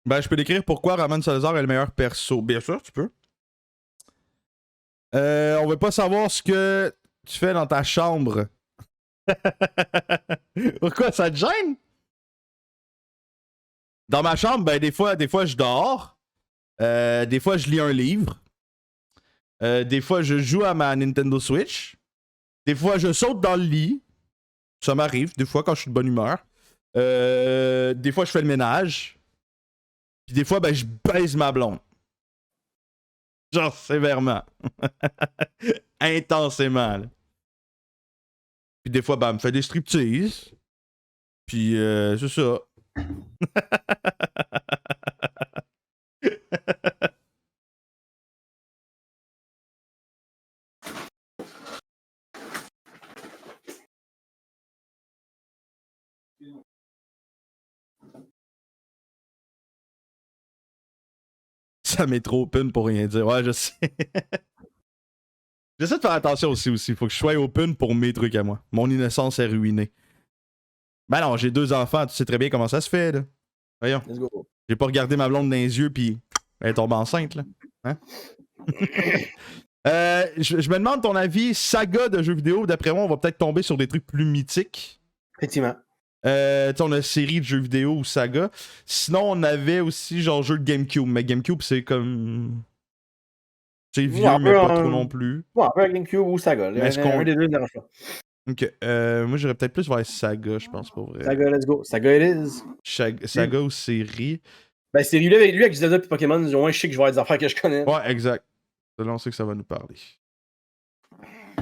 Ben, je peux décrire pourquoi Ramon Salazar est le meilleur perso. Bien sûr, tu peux. On veut pas savoir ce que tu fais dans ta chambre. Pourquoi ça te gêne? Dans ma chambre, ben des fois je dors. Des fois je lis un livre. Des fois je joue à ma Nintendo Switch. Des fois je saute dans le lit. Ça m'arrive, des fois quand je suis de bonne humeur. Des fois je fais le ménage. Puis des fois, ben je baise ma blonde. Genre sévèrement. Intensément. Là. Puis des fois, ben elle me fait des striptease. Puis c'est ça. Ça m'est trop open pour rien dire. Ouais, je sais. J'essaie de faire attention aussi. Faut que je sois open pour mes trucs à moi. Mon innocence est ruinée. Ben non, j'ai 2 enfants. Tu sais très bien comment ça se fait, là. Voyons. Let's go. J'ai pas regardé ma blonde dans les yeux, puis elle est tombée enceinte, là. Hein? Je me demande ton avis, saga de jeux vidéo. D'après moi, on va peut-être tomber sur des trucs plus mythiques. Effectivement. On a une série de jeux vidéo ou saga. Sinon, on avait aussi genre jeu de GameCube. Mais GameCube, c'est comme. C'est vieux, Ouais, mais pas trop non plus. Ouais, un peu GameCube ou Saga. Un des deux ne pas. Ok. Moi, j'irais peut-être plus vers Saga, je pense, pour vrai. Saga, let's go. Saga, it is. Saga ou série. Ben, c'est lui avec Zelda et Pokémon, au moins je sais que je vais avoir des affaires que je connais. Ouais, exact. Là, on sait que ça va nous parler.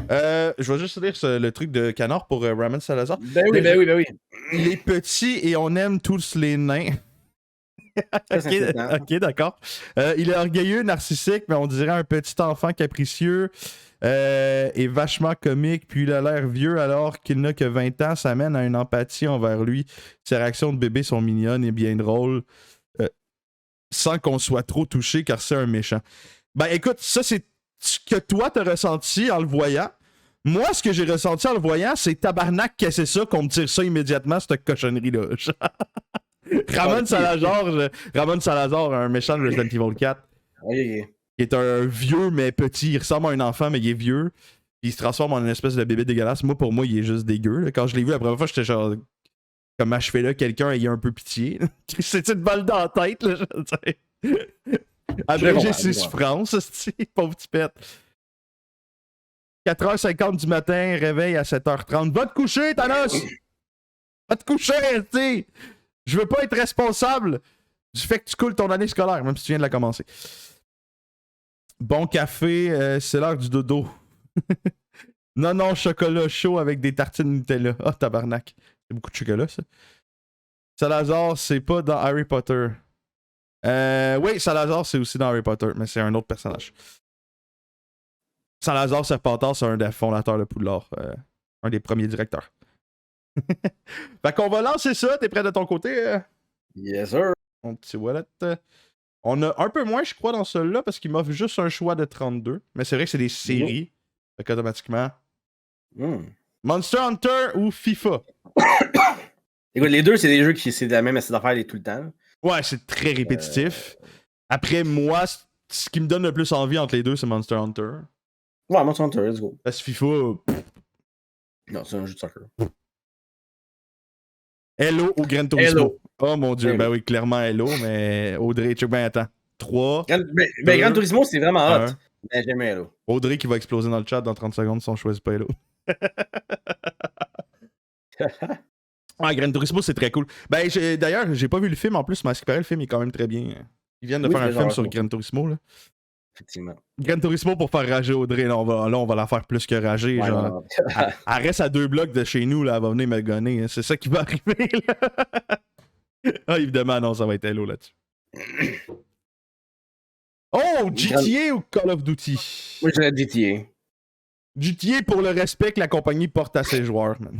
Je vais juste lire le truc de Canard pour Ramon Salazar. Ben oui. Il est petit et on aime tous les nains. Ok, d'accord. Il est orgueilleux, narcissique, mais on dirait un petit enfant capricieux et vachement comique. Puis il a l'air vieux alors qu'il n'a que 20 ans. Ça mène à une empathie envers lui. Ses réactions de bébé sont mignonnes et bien drôles. Sans qu'on soit trop touché car c'est un méchant. Ben écoute, ça c'est ce que toi t'as ressenti en le voyant. Moi, ce que j'ai ressenti en le voyant, c'est tabarnak, qu'est-ce que c'est ça qu'on me tire ça immédiatement, cette cochonnerie-là. Ramon Salazar, un méchant de Resident Evil 4. Oui. Qui est un vieux mais petit. Il ressemble à un enfant, mais il est vieux. Il se transforme en une espèce de bébé dégueulasse. Moi, pour moi, il est juste dégueu. Là. Quand je l'ai vu la première fois, j'étais genre. Comment je fais là, quelqu'un ayant un peu pitié. C'est une balle dans la tête, là. Abréger ses souffrances, pauvre petit pète. 4h50 du matin, réveil à 7h30. Va te coucher, Thanos! Va te coucher, tu. Je veux pas être responsable du fait que tu coules ton année scolaire, même si tu viens de la commencer. Bon café, c'est l'heure du dodo. non, chocolat chaud avec des tartines Nutella. Ah, tabarnak. C'est beaucoup de chocolat, ça. Salazar, c'est pas dans Harry Potter. Oui, Salazar, c'est aussi dans Harry Potter, mais c'est un autre personnage. Salazar Serpentard, c'est un des fondateurs de Poudlard. Un des premiers directeurs. Fait qu'on va lancer ça. T'es prêt de ton côté? Yes, sir. Mon petit wallet. On a un peu moins, je crois, dans celui-là, parce qu'il m'offre juste un choix de 32. Mais c'est vrai que c'est des séries. Fait qu'automatiquement. Monster Hunter ou FIFA? Écoute, les deux, c'est des jeux qui c'est la même assiette d'affaires tout le temps. Ouais, c'est très répétitif. Après, moi, ce qui me donne le plus envie entre les deux, c'est Monster Hunter. Ouais, Monster Hunter, let's go. Parce que FIFA. Non, c'est un jeu de soccer. Hello ou Gran Turismo? Hello. Oh mon dieu, ben oui, clairement Hello, mais Audrey, check bien, attends. 3. Ben, Gran Turismo, c'est vraiment hot. Mais j'aime Hello. Audrey qui va exploser dans le chat dans 30 secondes si on choisit pas Hello. Ouais, Gran Turismo, c'est très cool. Ben, d'ailleurs, j'ai pas vu le film en plus, mais à ce qui paraît, le film est quand même très bien. Ils viennent de faire un film sur Gran Turismo, là. Effectivement. Gran Turismo pour faire rager Audrey, là, on va la faire plus que rager. Ouais, genre. Elle reste à 2 blocs de chez nous, là, elle va venir me gonner. Hein. C'est ça qui va arriver, là. Ah, évidemment, non, ça va être Hello là-dessus. Oh, GTA ou Call of Duty? Moi, je dirais GTA. GTA pour le respect que la compagnie porte à ses joueurs, man.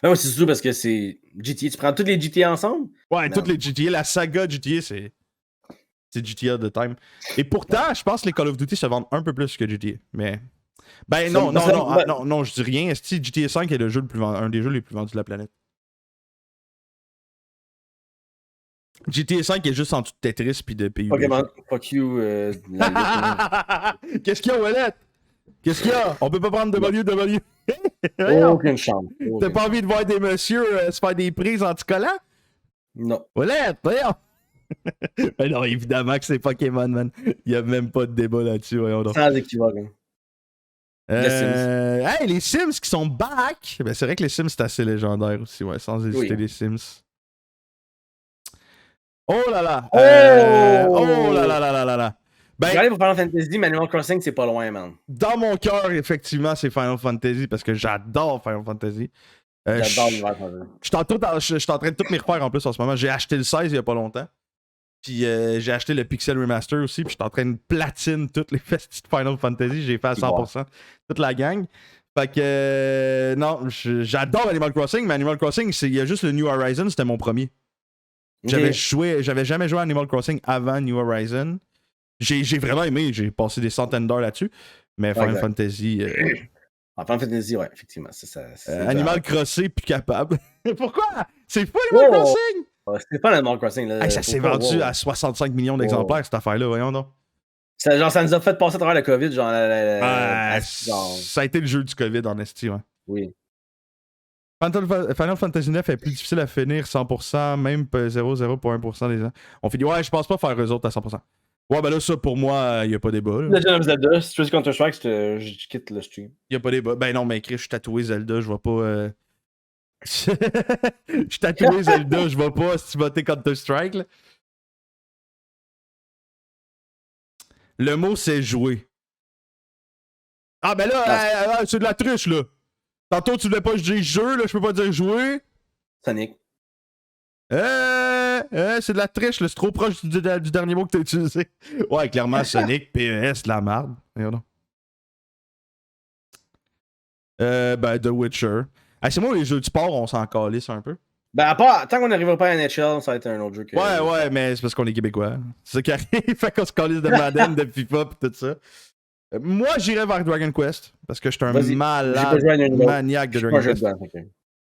Non, c'est surtout parce que c'est GTA. Tu prends tous les GTA ensemble? Ouais, toutes les GTA. La saga GTA, c'est GTA de time. Et pourtant, je pense que les Call of Duty se vendent un peu plus que GTA. Mais Ben non, je dis rien. Est-ce que GTA 5 est le jeu le plus un des jeux les plus vendus de la planète? GTA 5 est juste en dessous de Tetris puis de PUBG. Pokémon, fuck you. Qu'est-ce qu'il y a, Wallet? Qu'est-ce qu'il y a? On peut pas prendre WWE. Aucune chance. T'as pas envie de voir des messieurs se faire des prises anticollants? Non. Wallet, voyons! Ben non, évidemment que c'est Pokémon, man. Il y a même pas de débat là-dessus, voyons donc. Sans équivoque. Hey, les Sims qui sont back! Ben c'est vrai que les Sims c'est assez légendaire aussi, ouais, sans hésiter, les Sims. Oh là là! Oh là là là là là là! Ben, je vais aller pour Final Fantasy, mais Animal Crossing, c'est pas loin, man. Dans mon cœur, effectivement, c'est Final Fantasy parce que j'adore Final Fantasy. J'adore l'univers Final Fantasy. Je suis en train de tout m'y refaire en plus en ce moment. J'ai acheté le 16 il y a pas longtemps. Puis j'ai acheté le Pixel Remaster aussi. Puis je suis en train de platine toutes les festivals de Final Fantasy. J'ai fait à 100% toute la gang. Fait que non, j'adore Animal Crossing, mais Animal Crossing, il y a juste le New Horizon, c'était mon premier. J'avais jamais joué à Animal Crossing avant New Horizon. J'ai vraiment aimé, j'ai passé des centaines d'heures là-dessus. Mais Final Fantasy. Final Fantasy, ouais, effectivement. Animal Crossing, plus capable. Pourquoi? C'est fou, Animal Crossing! C'est pas Animal Crossing, là. Hey, ça s'est vendu à 65 millions d'exemplaires, cette affaire-là, voyons donc. Ça nous a fait passer à travers la COVID, genre. Ça a été le jeu du COVID, en esti, ouais. Oui. Final Fantasy 9 est plus difficile à finir 100%, même 0,0 pour 1% des gens. On finit, ouais, je pense pas faire eux autres à 100%. Ouais, ben là, ça, pour moi, y a pas débat. Legend of Zelda, si tu veux Counter-Strike, je quitte le stream. Y a pas débat. Ben non, mais Chris, je suis tatoué Zelda, je vais pas... Je suis tatoué Zelda, je vais pas si tu votais Counter-Strike, là. Le mot, c'est jouer. Ah, ben là, c'est de la triche, là. Tantôt, tu voulais pas dire jeu, là, je peux pas dire jouer. Sonic. C'est de la triche, là. C'est trop proche du dernier mot que t'as utilisé. Ouais, clairement, Sonic, PES, de la merde. Ben, The Witcher. C'est moi, les jeux de sport, on s'en calisse un peu. Ben, à part, tant qu'on n'arrivera pas à NHL, ça va être un autre jeu que... Ouais, mais c'est parce qu'on est Québécois. C'est ça qui arrive, fait qu'on se calisse de Madden, de FIFA pis tout ça. Moi, j'irais vers Dragon Quest, parce que je suis un malade maniaque de Dragon Quest.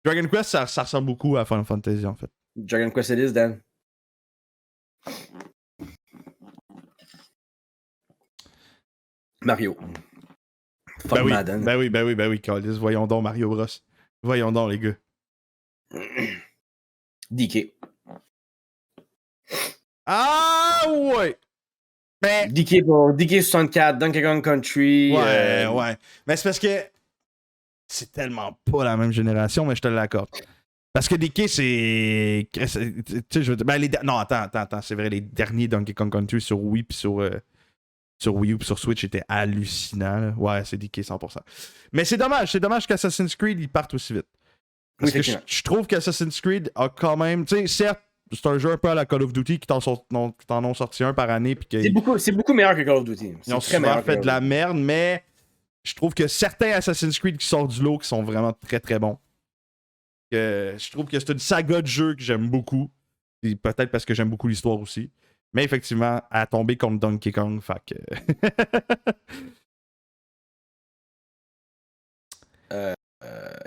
Dragon Quest, ça ressemble beaucoup à Final Fantasy, en fait. Dragon Quest it is, Dan. Mario. Fuck Madden. Ben oui, Callis. Voyons donc, Mario Bros. Voyons donc, les gars. DK. Ah ouais! Mais... DK pour DK 64, Donkey Kong Country. Ouais. Mais c'est parce que c'est tellement pas la même génération, mais je te l'accorde. Parce que DK, c'est. Tu sais, je veux dire. Ben, non, attends, c'est vrai, les derniers Donkey Kong Country sur Wii puis sur Wii U puis sur Switch étaient hallucinants. Là. Ouais, c'est DK 100%. Mais c'est dommage qu'Assassin's Creed il parte aussi vite. Parce que je trouve qu'Assassin's Creed a quand même. Tu sais, certes, c'est un jeu un peu à la Call of Duty qui t'en ont sorti un par année. C'est beaucoup meilleur que Call of Duty. Ils ont souvent fait de la merde, mais je trouve que certains Assassin's Creed qui sortent du lot qui sont vraiment très très bons. Je trouve que c'est une saga de jeu que j'aime beaucoup. Et peut-être parce que j'aime beaucoup l'histoire aussi. Mais effectivement, elle a tombé contre Donkey Kong, fait que...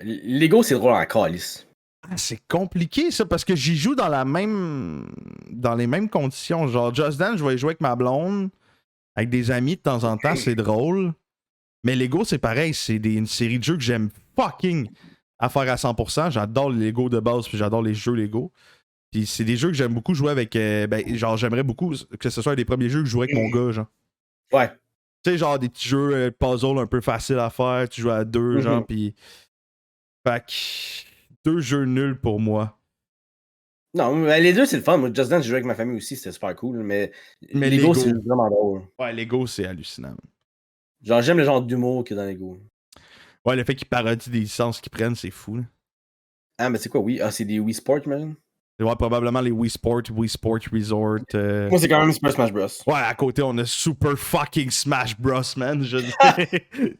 Lego, c'est drôle en calice. C'est compliqué ça parce que j'y joue dans les mêmes conditions. Genre Just Dance, je vais y jouer avec ma blonde, avec des amis de temps en temps, c'est drôle. Mais Lego, c'est pareil, c'est une série de jeux que j'aime fucking à faire à 100%. J'adore les Lego de base, puis j'adore les jeux Lego. Puis c'est des jeux que j'aime beaucoup jouer avec. Genre, j'aimerais beaucoup que ce soit un des premiers jeux que je jouerais avec mon gars, genre. Ouais. Tu sais, genre des petits jeux puzzle un peu faciles à faire, tu joues à deux, genre, puis. Fait que. 2 jeux nuls pour moi. Non, mais les deux, c'est le fun. Moi, Just Dance, j'ai joué avec ma famille aussi, c'était super cool. Mais Lego, c'est vraiment drôle. Ouais, Lego, c'est hallucinant. Genre, j'aime le genre d'humour qu'il y a dans Lego. Ouais, le fait qu'ils parodient des licences qu'ils prennent, c'est fou. Là. Ah, mais c'est quoi, oui? Ah, c'est des Wii Sports, man? Ouais, probablement les Wii Sport Resort. Moi, c'est quand même Super Smash Bros. Ouais, à côté, on a Super fucking Smash Bros, man. Je dis,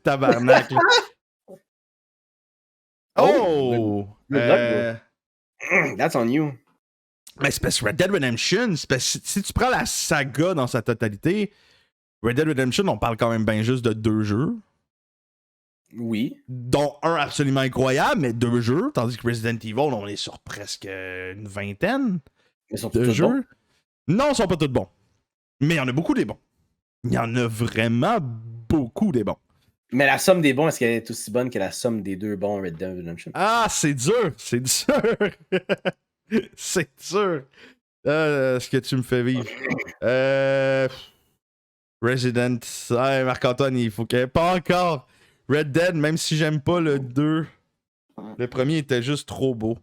tabarnak. Là. Oh! That's on you. Mais c'est parce que Red Dead Redemption, si tu prends la saga dans sa totalité, Red Dead Redemption, on parle quand même bien juste de 2 jeux. Oui. Dont un absolument incroyable, mais 2 jeux. Tandis que Resident Evil, on est sur presque une vingtaine Mais sont de tous jeux. bons. Non, ils sont pas tous bons. Mais il y en a beaucoup des bons. Il y en a vraiment beaucoup des bons. Mais la somme des bons, est-ce qu'elle est aussi bonne que la somme des 2 bons Red Dead Redemption? Ah, c'est dur. C'est dur. C'est dur. Ce que tu me fais vivre. Resident. Ah, Marc-Antoine, il faut qu'il. Pas encore. Red Dead, même si j'aime pas le 2. Le premier était juste trop beau.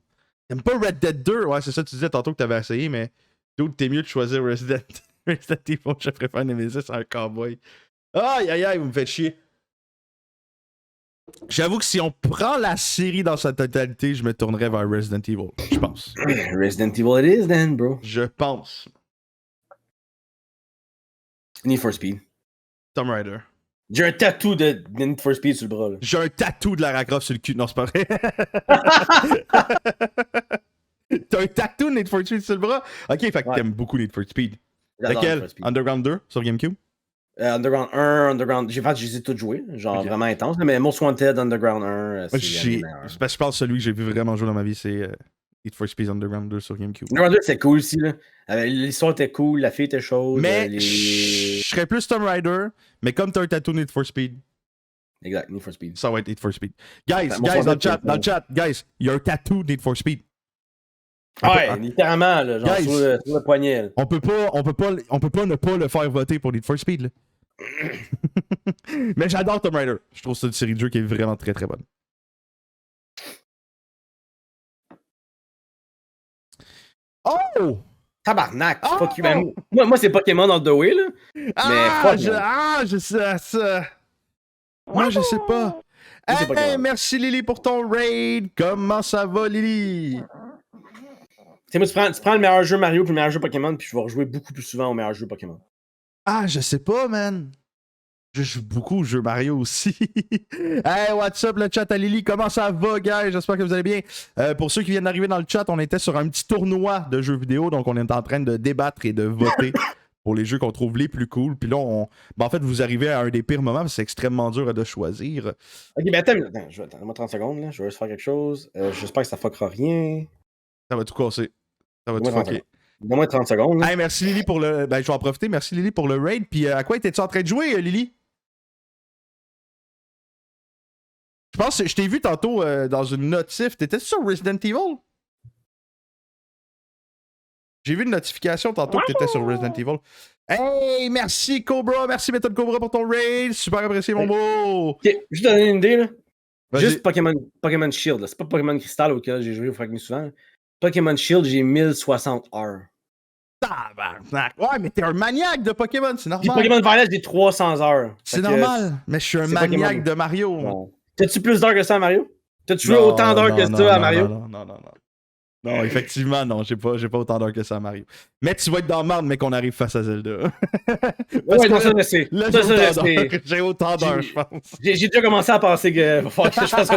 T'aimes pas Red Dead 2? Ouais, c'est ça, tu disais tantôt que t'avais essayé, mais d'autres, t'es mieux de choisir Resident. Resident Evil, je préfère Nemesis à un cowboy. Aïe, aïe, aïe, vous me faites chier. J'avoue que si on prend la série dans sa totalité, je me tournerais vers Resident Evil, je pense. Resident Evil it is then, bro. Je pense. Need for Speed. Tomb Raider. J'ai un tatou de Need for Speed sur le bras, là. J'ai un tatou de Lara Croft sur le cul. Non, c'est pas vrai. T'as un tatou de Need for Speed sur le bras? Ok, fait que t'aimes beaucoup Need for Speed. J'adore Need Lequel? for Speed. Underground 2 sur GameCube? Underground 1, Underground. Je les ai tous joués, genre vraiment intense. Mais Most Wanted, Underground 1, c'est le meilleur. Parce que je pense que celui que j'ai vu vraiment jouer dans ma vie, c'est Need for Speed Underground 2 sur GameCube. Underground 2, c'est cool aussi, là. L'histoire était cool, la fille était chaude. Mais je serais plus Tomb Raider, mais comme t'as un tatou Need for Speed. Exact, Need for Speed. Ça va être Need for Speed. Guys, dans le chat, guys, il y a un tatou Need for Speed. Ouais, littéralement, là, genre sur le poignet. Là. On peut pas ne pas le faire voter pour Need for Speed, là. Mais j'adore Tomb Raider. Je trouve que c'est une série de jeux qui est vraiment très très bonne. Oh! Tabarnak! Fuck you. Ben, moi, c'est Pokémon All the Way, là. Je sais ça. Moi, je sais pas. Hey, merci Lily pour ton raid. Comment ça va, Lily? Tu sais, moi, tu prends le meilleur jeu Mario puis le meilleur jeu Pokémon, puis je vais rejouer beaucoup plus souvent au meilleur jeu Pokémon. Ah, je sais pas, man. Je joue beaucoup au jeu Mario aussi. Hey, what's up le chat à Lily? Comment ça va, guys? J'espère que vous allez bien. Pour ceux qui viennent d'arriver dans le chat, on était sur un petit tournoi de jeux vidéo, donc on est en train de débattre et de voter pour les jeux qu'on trouve les plus cool. Puis là, en fait, vous arrivez à un des pires moments, c'est extrêmement dur de choisir. Ok, ben attends, donne-moi 30 secondes, là. Je vais juste faire quelque chose. J'espère que ça fuckera rien. Ça va tout casser. Ça va tout fucker. Donne-moi 30 secondes. Là. Hey, merci Lily pour le... Ben, je vais en profiter. Merci Lily pour le raid. Puis à quoi étais-tu en train de jouer, Lily? Je pense que je t'ai vu tantôt dans une notif. T'étais sur Resident Evil? J'ai vu une notification tantôt que t'étais sur Resident Evil. Hey, merci Cobra. Merci Méthode Cobra pour ton raid. Super apprécié, mon beau. Ok, juste donner une idée, là. Juste Pokémon Shield. Là. C'est pas Pokémon Crystal auquel j'ai joué au fragment souvent. Pokémon Shield, j'ai 1060 heures. Tabarnak. Ouais, mais t'es un maniaque de Pokémon, c'est normal. Pokémon Violet, j'ai 300 heures. C'est normal, mais je suis un maniaque de Mario. Bon. T'as-tu plus d'heures que ça à Mario? T'as-tu joué autant d'heures que ça à Mario? Non. Non, effectivement, non, j'ai pas autant d'heures que ça à Mario. Mais tu vas être dans le marde, mais qu'on arrive face à Zelda. Ouais, non, ça, je sais. J'ai autant d'heures, je pense. J'ai déjà commencé à penser que va falloir que je fasse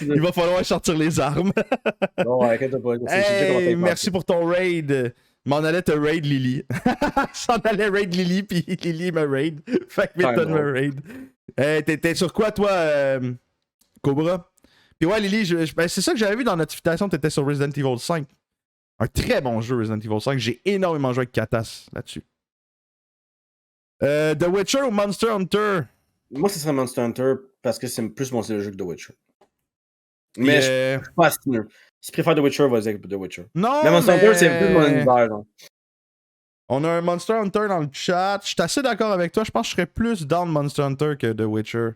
il va falloir sortir les armes. Non, inquiète pas. Hey, merci pour ton raid. M'en allait te raid Lily. S'en allait raid Lily, puis Lily me raid. Fait que Milton me raid. T'es sur quoi, toi, Cobra? Puis ouais, Lily, ben, c'est ça que j'avais vu dans la notification, t'étais sur Resident Evil 5. Un très bon jeu, Resident Evil 5. J'ai énormément joué avec Katas là-dessus. The Witcher ou Monster Hunter? Moi, ce serait Monster Hunter parce que c'est plus mon style de jeu que The Witcher. Mais je suis pas astineux. Si tu préfères The Witcher, vas-y avec The Witcher. Non, mais Monster Hunter, c'est plus mon univers. Donc. On a un Monster Hunter dans le chat. Je suis assez d'accord avec toi. Je pense que je serais plus dans Monster Hunter que The Witcher.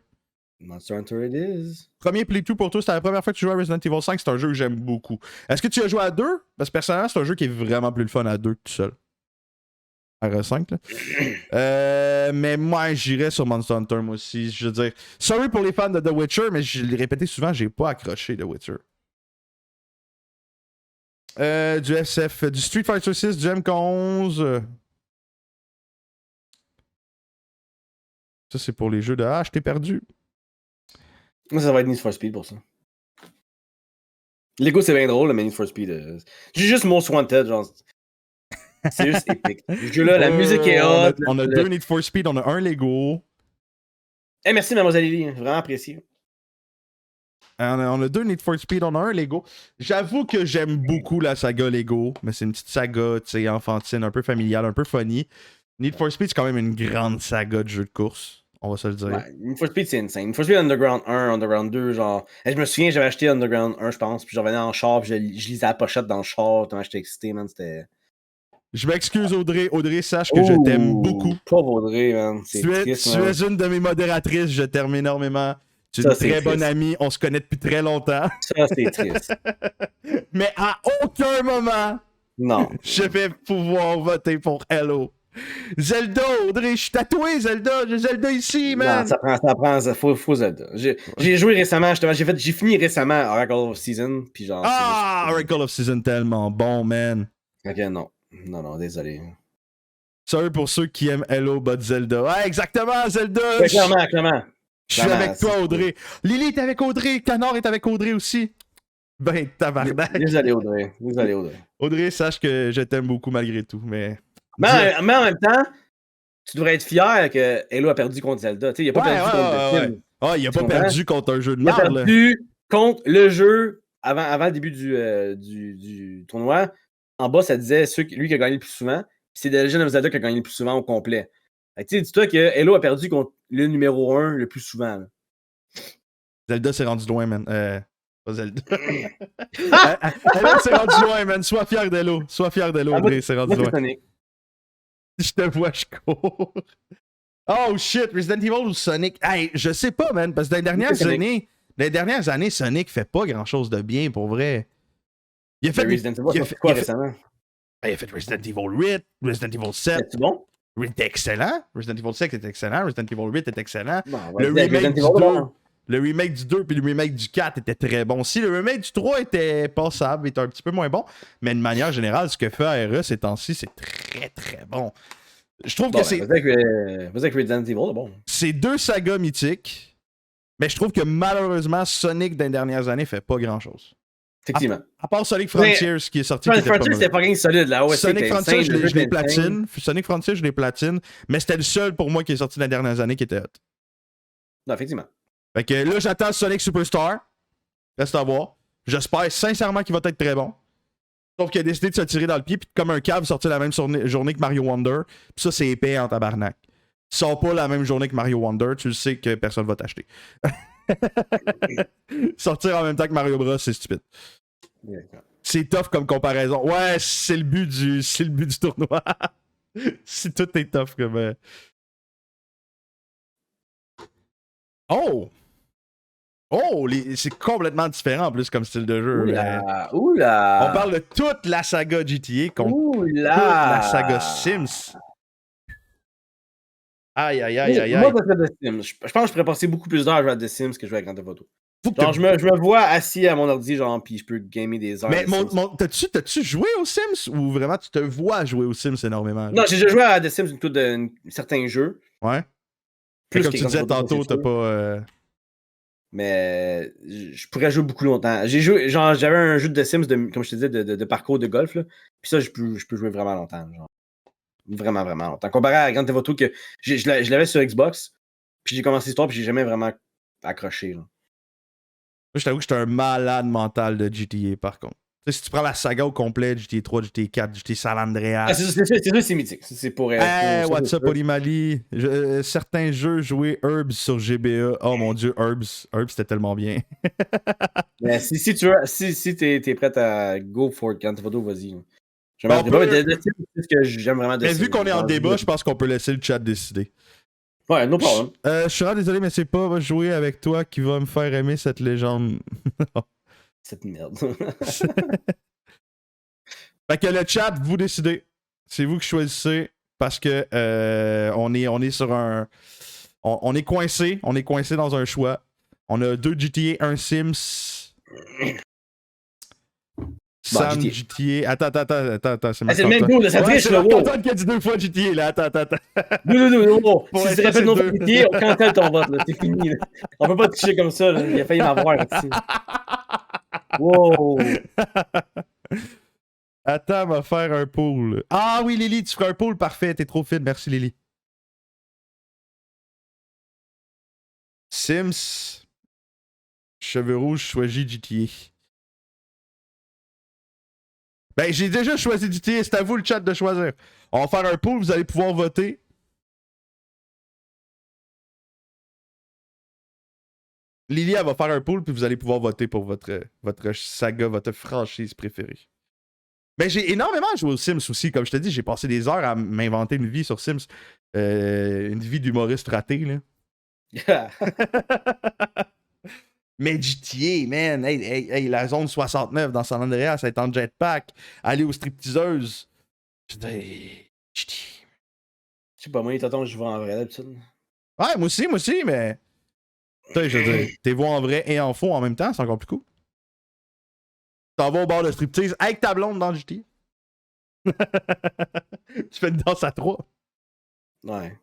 Monster Hunter it is. Premier playthrough pour toi, c'était la première fois que tu jouais à Resident Evil 5. C'est un jeu que j'aime beaucoup. Est-ce que tu as joué à 2? Parce que personnellement, c'est un jeu qui est vraiment plus le fun à 2 que tout seul. R5, là. Mais moi, j'irais sur Monster Hunter, moi aussi. Je veux dire, sorry pour les fans de The Witcher, mais je l'ai répété souvent, j'ai pas accroché The Witcher. Du SF, du Street Fighter 6, du MK11. Ça, c'est pour les jeux de Ah, je t'ai perdu. Moi, ça va être Need for Speed pour ça. Lego, c'est bien drôle, mais Need for Speed. J'ai juste Most Wanted, genre. C'est juste épique. Ce jeu-là, la musique est hot. On a deux Need for Speed, on a un Lego. Hey, merci, Mademoiselle Lily. Vraiment apprécié. On a 2 Need for Speed, on a un Lego. J'avoue que j'aime beaucoup la saga Lego, mais c'est une petite saga, tu sais, enfantine, un peu familiale, un peu funny. Need for Speed, c'est quand même une grande saga de jeu de course, on va se le dire. Ouais, Need for Speed, c'est insane. Need for Speed Underground 1, Underground 2, genre. Et je me souviens, j'avais acheté Underground 1, je pense, puis je revenais en char, puis je lisais la pochette dans le char, tellement j'étais excité, man. C'était. Je m'excuse, Audrey. Audrey, sache que je t'aime beaucoup. Pauvre Audrey, man. C'est triste, tu es une de mes modératrices, je t'aime énormément. Tu es une très bonne amie, on se connaît depuis très longtemps. Ça, c'est triste. Mais à aucun moment, non, je vais pouvoir voter pour Hello. Zelda, Audrey, je suis tatoué, Zelda. J'ai Zelda ici, man. Non, ça faut Zelda. J'ai joué récemment, justement. J'ai fini récemment Oracle of Season, puis genre. Oracle of Season, tellement bon, man. Ok, non. Non, désolé. Sorry pour ceux qui aiment Hello, but Zelda. Ouais, exactement, Zelda. Ouais, clairement. Je suis avec toi, Audrey. Lily est avec Audrey. Canard est avec Audrey aussi. Ben, tabarnak. Désolé, Audrey. Audrey, sache que je t'aime beaucoup malgré tout, mais... Mais en même temps, tu devrais être fier que Halo a perdu contre Zelda. Tu sais, il a pas perdu contre le film. Il a pas perdu contre un jeu de merde. Il a perdu contre le jeu avant le début du tournoi. En bas, ça disait lui qui a gagné le plus souvent. C'est The Legend of Zelda qui a gagné le plus souvent au complet. Tu sais, dis-toi que Halo a perdu contre le numéro 1 le plus souvent. Là. Zelda s'est rendu loin, man. Pas Zelda. Hello s'est rendu loin, man. Sois fier d'Hello. Audrey, c'est rendu loin. Sonic. Je te vois, je cours. Oh shit, Resident Evil ou Sonic? Hey, je sais pas, man, parce que dans les dernières années, Sonic fait pas grand chose de bien, pour vrai. Il a fait Resident Evil, quoi récemment? Il a fait Resident Evil 8, Resident Evil 7. C'est bon? C'était excellent. Resident Evil 7 était excellent. Resident Evil 8 était excellent. Non, le remake du 2 puis le remake du 4 était très bon. Si le remake du 3 était passable, était un petit peu moins bon, mais de manière générale, ce que fait ARE ces temps-ci, c'est très très bon. Je trouve que c'est. Vas-y avec Resident Evil, bon. C'est 2 sagas mythiques, mais je trouve que malheureusement, Sonic dans les dernières années fait pas grand-chose. Effectivement. À part Sonic Frontiers qui est sorti. Sonic Frontiers, c'était pas rien solide là. Ouais, Sonic Frontiers, je l'ai platine. Sonic Frontiers, je l'ai platine. Mais c'était le seul pour moi qui est sorti dans les dernières années qui était hot. Non, effectivement. Fait que là, j'attends Sonic Superstar. Reste à voir. J'espère sincèrement qu'il va être très bon. Sauf qu'il a décidé de se tirer dans le pied, puis comme un cave, sortir la même journée que Mario Wonder. Puis ça, c'est épais en tabarnak. Tu sors pas la même journée que Mario Wonder, tu le sais que personne va t'acheter. Sortir en même temps que Mario Bros, c'est stupide. C'est tough comme comparaison. Ouais, c'est le but du tournoi. Si tout est tough comme. Oh! Oh! C'est complètement différent en plus comme style de jeu. Oula! On parle de toute la saga GTA contre toute la saga Sims. Aïe. Moi, ça serait The Sims. Je pense que je pourrais passer beaucoup plus d'heures à jouer à The Sims que jouer à Grand Theft Auto. Genre, je me vois assis à mon ordi, genre, puis je peux gamer des heures. Mais t'as-tu joué aux Sims ou vraiment tu te vois jouer aux Sims énormément? Là? Non, j'ai déjà joué à The Sims certains jeux. Ouais. Plus comme tu disais tantôt, t'as pas. Mais je pourrais jouer beaucoup longtemps. J'ai joué, genre, j'avais un jeu de The Sims, comme je te disais, de parcours de golf, là. Puis ça, je peux jouer vraiment longtemps, genre. Vraiment longtemps. Comparé à Grand Theft Auto, que je l'avais sur Xbox, puis j'ai commencé l'histoire, puis j'ai jamais vraiment accroché, là. Moi, je t'avoue que j'étais un malade mental de GTA, par contre. Tu sais, si tu prends la saga au complet, GTA 3, GTA 4, GTA San Andreas. C'est mythique. C'est pour. What's up, Olimali? Certains jeux jouaient Herbs sur GBA. Oh mon dieu, Herbs. Herbs, c'était tellement bien. Mais si t'es prêt à go for Grand Theft Auto, vas-y. C'est ce que j'aime vraiment de Mais vu qu'on est en débat, je pense qu'on peut laisser le chat décider. Ouais, no problem. Je suis vraiment désolé, mais c'est pas jouer avec toi qui va me faire aimer cette légende. Cette merde. Fait que le chat, vous décidez. C'est vous qui choisissez parce que on est sur un. On est coincé. On est coincé dans un choix. On a 2 GTA, 1 Sims. Sam GTA. Attends. C'est le même goût de sa triche, là. C'est Antoine qui a dit 2 fois GTA, là. Attends. Non. Si tu répètes non GTA, on cancelle ton vote, là. C'est fini, là. On peut pas tricher comme ça, là. Il a failli m'avoir, ici. Wow. Attends, on va faire un pool. Ah oui, Lily, tu feras un pool parfait. T'es trop fit. Merci, Lily. Sims, cheveux rouges, choisis GTA. Ben, j'ai déjà choisi GTA, c'est à vous le chat de choisir. On va faire un pool, vous allez pouvoir voter. Lilia va faire un pool, puis vous allez pouvoir voter pour votre saga, votre franchise préférée. Ben, j'ai énormément joué aux Sims aussi. Comme je te dis, j'ai passé des heures à m'inventer une vie sur Sims. Une vie d'humoriste raté, là. Mais GTA, man, hey, la zone 69 dans San Andreas, être en jetpack, aller aux stripteaseuses. Je dis, GTA. Je sais pas, moi, les tontons, je vois en vrai d'habitude. Ouais, moi aussi, mais. Putain, je veux dire, t'es vois en vrai et en faux en même temps, c'est encore plus cool. T'en vas au bar de striptease avec ta blonde dans GTA. Tu fais une danse à 3. Ouais.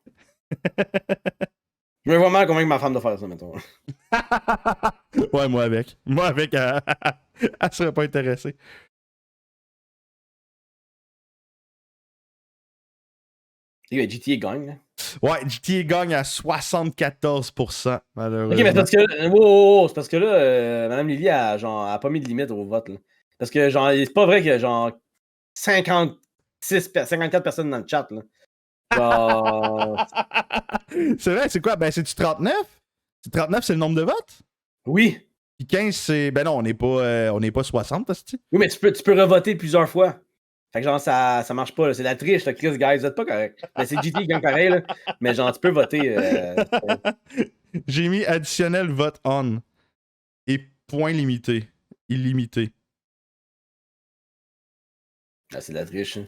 Je me vois mal convaincre ma femme de faire ça, mettons. Ouais, moi avec. Moi avec, elle serait pas intéressée. Et GTA gagne, là. Ouais, GTA gagne à 74%, malheureusement. Ok, mais c'est parce que. Wow, c'est parce que là, Mme Lily a pas mis de limite au vote, là. Parce que, genre, c'est pas vrai que, genre, 54 personnes dans le chat, là. Genre. C'est vrai, c'est quoi? Ben, c'est-tu 39? 39, c'est le nombre de votes? Oui. Puis 15, c'est. Ben non, on n'est pas 60, hostie. Oui, mais tu peux revoter plusieurs fois. Fait que genre, ça marche pas, là. C'est la triche, là, Chris, guys, vous êtes pas correct. Ben, c'est GT qui gagne pareil, là. Mais genre, tu peux voter. J'ai mis additionnel vote on. Et point limité. Illimité. Ah, c'est de la triche, hein.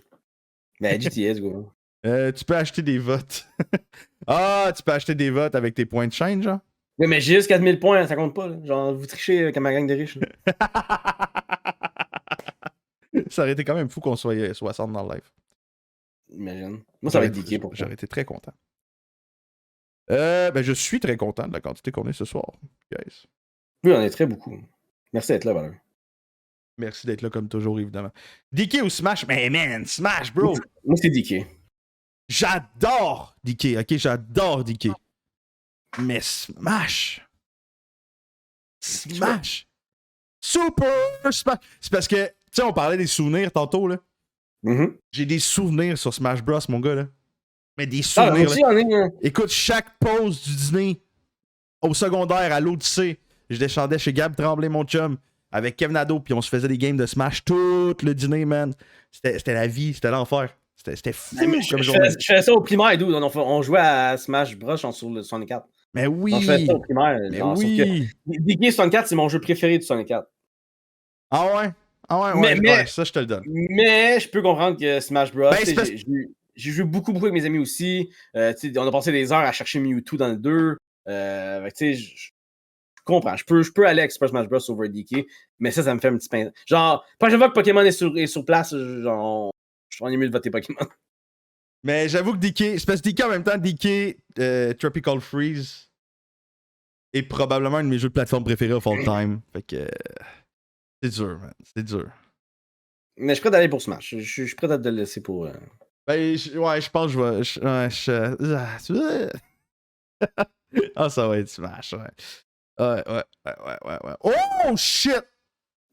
Mais GTS, go. Tu peux acheter des votes. Ah, tu peux acheter des votes avec tes points de chaîne, genre? Oui, mais j'ai juste 4000 points, ça compte pas, là. Genre, vous trichez comme ma gang de riches, là. Ça aurait été quand même fou qu'on soit 60 dans le live. Imagine. Moi, ça va être diqué pour ça. J'aurais été très content. Ben, je suis très content de la quantité qu'on est ce soir, guys. Oui, on est très beaucoup. Merci d'être là, Valeur. Merci d'être là comme toujours, évidemment. DK ou Smash? Mais man, Smash, bro! Moi, c'est diqué. J'adore DK, ok? J'adore DK. Mais Smash! Smash! Super Smash! C'est parce que, tu sais, on parlait des souvenirs tantôt, là. Mm-hmm. J'ai des souvenirs sur Smash Bros, mon gars, là. Mais des souvenirs. Ah, aussi, écoute, chaque pause du dîner au secondaire, à l'Odyssée, je descendais chez Gab Tremblay, mon chum, avec Kevin Nadeau, puis on se faisait des games de Smash tout le dîner, man. C'était la vie, c'était l'enfer. C'était fou comme journée. Je faisais ça au primaire, d'où on jouait à Smash Bros sur le 64. Mais oui! On faisait ça au primaire. Mais genre, oui! DK 64, c'est mon jeu préféré du 64. Ah ouais? Ah ouais, ouais, ça je te le donne. Mais je peux comprendre que Smash Bros, Ben, j'ai joué beaucoup avec mes amis aussi. On a passé des heures à chercher Mewtwo dans le 2. Je comprends. Je peux aller avec Super Smash Bros over DK, mais ça me fait un petit pain. Genre, quand je vois que Pokémon est sur place, genre, on est mieux de voter Pokémon. Mais j'avoue que DK, c'est parce que DK en même temps, DK Tropical Freeze est probablement un de mes jeux de plateforme préférés of all time. Fait que c'est dur, man. C'est dur. Mais je suis prêt d'aller pour Smash. Je suis prêt à te le laisser pour. Ben, je pense que je vais. Ah, ça va être Smash, ouais. Ouais. Oh, shit!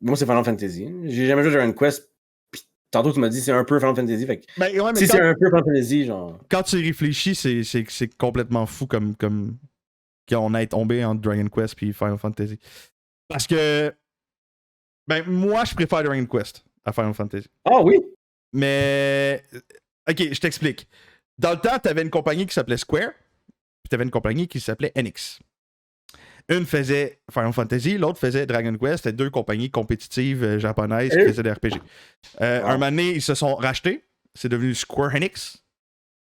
Moi, c'est Final Fantasy. J'ai jamais joué à Dragon Quest. Pis tantôt, tu m'as dit c'est un peu Final Fantasy. Fait que ben, ouais, mais si c'est un peu Final Fantasy, genre. Quand tu réfléchis, c'est complètement fou comme qu'on ait tombé entre Dragon Quest et Final Fantasy. Parce que. Ben, moi, je préfère Dragon Quest à Final Fantasy. Ah oui! Mais. Ok, je t'explique. Dans le temps, t'avais une compagnie qui s'appelait Square, puis t'avais une compagnie qui s'appelait Enix. Une faisait Final Fantasy, l'autre faisait Dragon Quest. C'était deux compagnies compétitives japonaises qui faisaient des RPG. Un moment donné, ils se sont rachetés. C'est devenu Square Enix.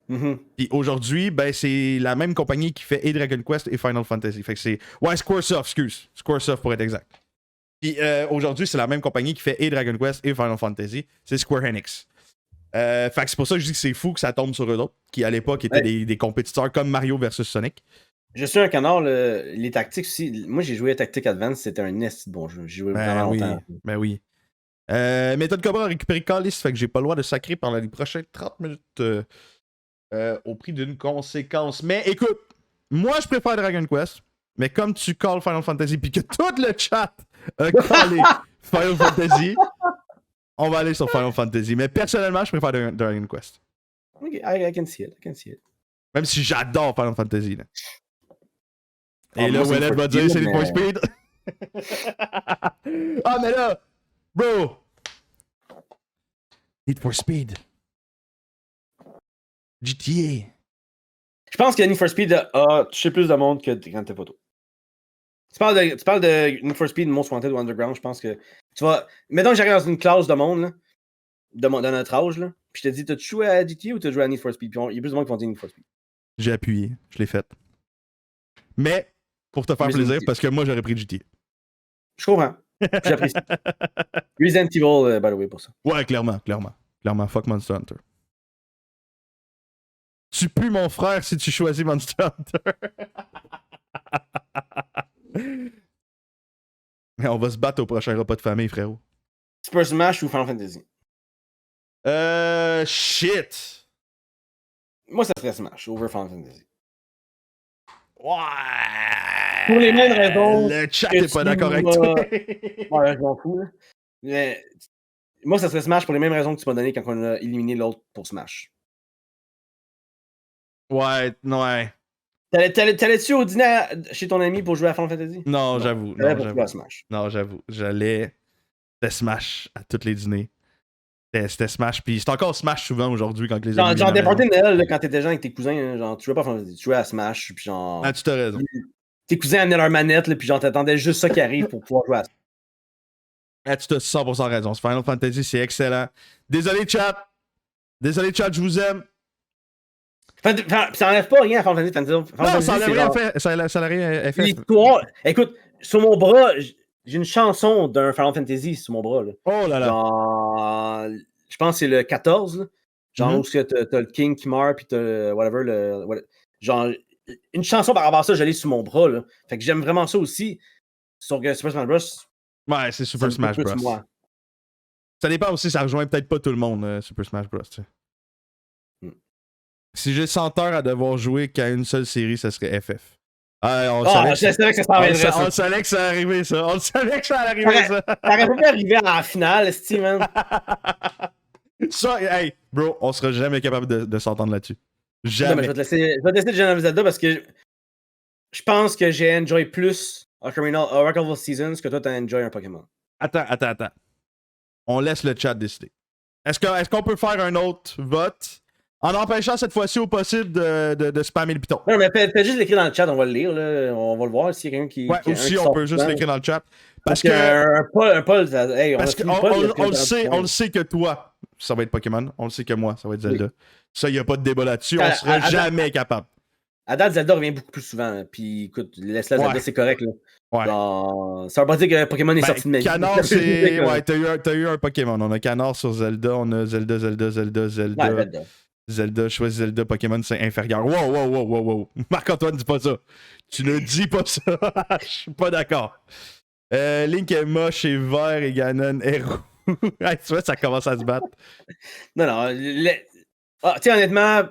Mm-hmm. Puis aujourd'hui, ben, c'est la même compagnie qui fait et Dragon Quest et Final Fantasy. Fait que c'est. Ouais, Squaresoft, excuse. Squaresoft pour être exact. Puis aujourd'hui, c'est la même compagnie qui fait et Dragon Quest et Final Fantasy. C'est Square Enix. Fait que c'est pour ça que je dis que c'est fou que ça tombe sur eux autres, qui à l'époque étaient des compétiteurs comme Mario versus Sonic. Je suis un canard, les tactiques aussi. Moi, j'ai joué à Tactic Advance, c'était un nest bon jeu. J'ai joué vraiment longtemps. Ben oui. Méthode Cobra a récupéré Callis, fait que j'ai pas le droit de sacrer pendant les prochaines 30 minutes au prix d'une conséquence. Mais écoute, moi je préfère Dragon Quest. Mais comme tu calls Final Fantasy puis que tout le chat a callé Final Fantasy, on va aller sur Final Fantasy. Mais personnellement, je préfère Dragon Quest. Ok, I can see it. Même si j'adore Final Fantasy. Là. Et Ah, là, moi, c'est Wallet Need va for dire Speed, c'est Need for mais- Speed. Ah, mais là, bro. Need for Speed. GTA. Je pense que Need for Speed a touché plus de monde que Grand Theft Auto. Tu parles de Need for Speed, Most Wanted ou Underground, je pense que tu vas. Mettons que j'arrive dans une classe de monde, là, de notre âge, là, puis je te dis, t'as-tu joué à GTA ou t'as joué à Need for Speed? Puis il y a plus de monde qui vont dire Need for Speed. J'ai appuyé, je l'ai fait. Mais, pour te faire Resident plaisir, Evil. parce que moi, j'aurais pris GTA. Je comprends. J'apprécie. Resident Evil, by the way, pour ça. Ouais, clairement. Fuck Monster Hunter. Tu pues mon frère si tu choisis Monster Hunter. Mais on va se battre au prochain repas de famille, frérot. Super Smash ou Final Fantasy? Shit. Moi, ça serait Smash, over Final Fantasy. Ouais. Pour les mêmes raisons. Le chat est pas d'accord avec toi. Ouais, je m'en fous, là. Mais moi, ça serait Smash pour les mêmes raisons que tu m'as donné quand on a éliminé l'autre pour Smash. Ouais. T'allais-tu au dîner chez ton ami pour jouer à Final Fantasy? Non, j'avoue. T'allais pour jouer à Smash. Non, j'avoue. J'allais. C'était Smash à tous les dîners. C'était Smash. Puis c'est encore Smash souvent aujourd'hui quand les amis. Genre, des parties de Noël, là, quand t'étais jeune avec tes cousins, hein, genre, tu jouais pas à Final Fantasy, tu jouais à Smash, puis genre. Ah, tu t'as raison. Tes cousins amenaient leur manette, là, puis genre, t'attendais juste ça qui arrive pour pouvoir jouer à Smash. Ah, tu as 100% raison. Final Fantasy, c'est excellent. Désolé, chat, je vous aime. Ça enlève pas rien à Final Fantasy. Non, ça n'a rien fait. Ça n'a rien fait. L'histoire. Écoute, sur mon bras, j'ai une chanson d'un Final Fantasy sur mon bras. Là. Oh là là. Genre, je pense que c'est le 14. Là. Genre, où t'as le King qui meurt, puis t'as whatever. Genre, une chanson par rapport à ça, je l'ai sur mon bras. Là. Fait que j'aime vraiment ça aussi. Sur Super Smash Bros. Ouais, c'est Super Smash Bros. Ça dépend aussi, ça rejoint peut-être pas tout le monde, Super Smash Bros. Tu sais. Si j'ai 100 heures à devoir jouer qu'à une seule série, ça serait FF. On savait que ça arrivait, ça. On savait que ça allait arriver, ça. T'aurais pas pu arriver à la finale, Steven. Ça, hey, bro, on sera jamais capable de s'entendre là-dessus. Jamais. Non, mais je vais te laisser Legend of Zelda parce que je pense que j'ai enjoy plus Oracle of Seasons que toi t'as enjoy un Pokémon. Attends. On laisse le chat décider. Est-ce qu'on peut faire un autre vote en empêchant cette fois-ci au possible de spammer le piton? Non, mais fais juste l'écrire dans le chat, on va le lire, là. On va le voir s'il y a quelqu'un qui. Ouais, aussi, on peut juste l'écrire dans le chat. Parce que. Un poll, hey, parce qu'on le sait que toi, ça va être Pokémon. On le sait que moi, ça va être Zelda. Oui. Ça, il n'y a pas de débat là-dessus. On sera jamais capable. À date, Zelda revient beaucoup plus souvent. Hein. Puis écoute, laisse-la Zelda, c'est correct. Là. Ouais. Ça veut pas dire que Pokémon est sorti de ma vie. Canard, c'est. Ouais, t'as eu un Pokémon. On a Canard sur Zelda. On a Zelda. Ouais, Zelda, choisis Zelda, Pokémon, c'est inférieur. Wow. Marc-Antoine, dis pas ça. Tu ne dis pas ça. Je suis pas d'accord. Link est moche et vert et Ganon est roux. Tu vois, ça commence à se battre. Non. Tu sais, honnêtement,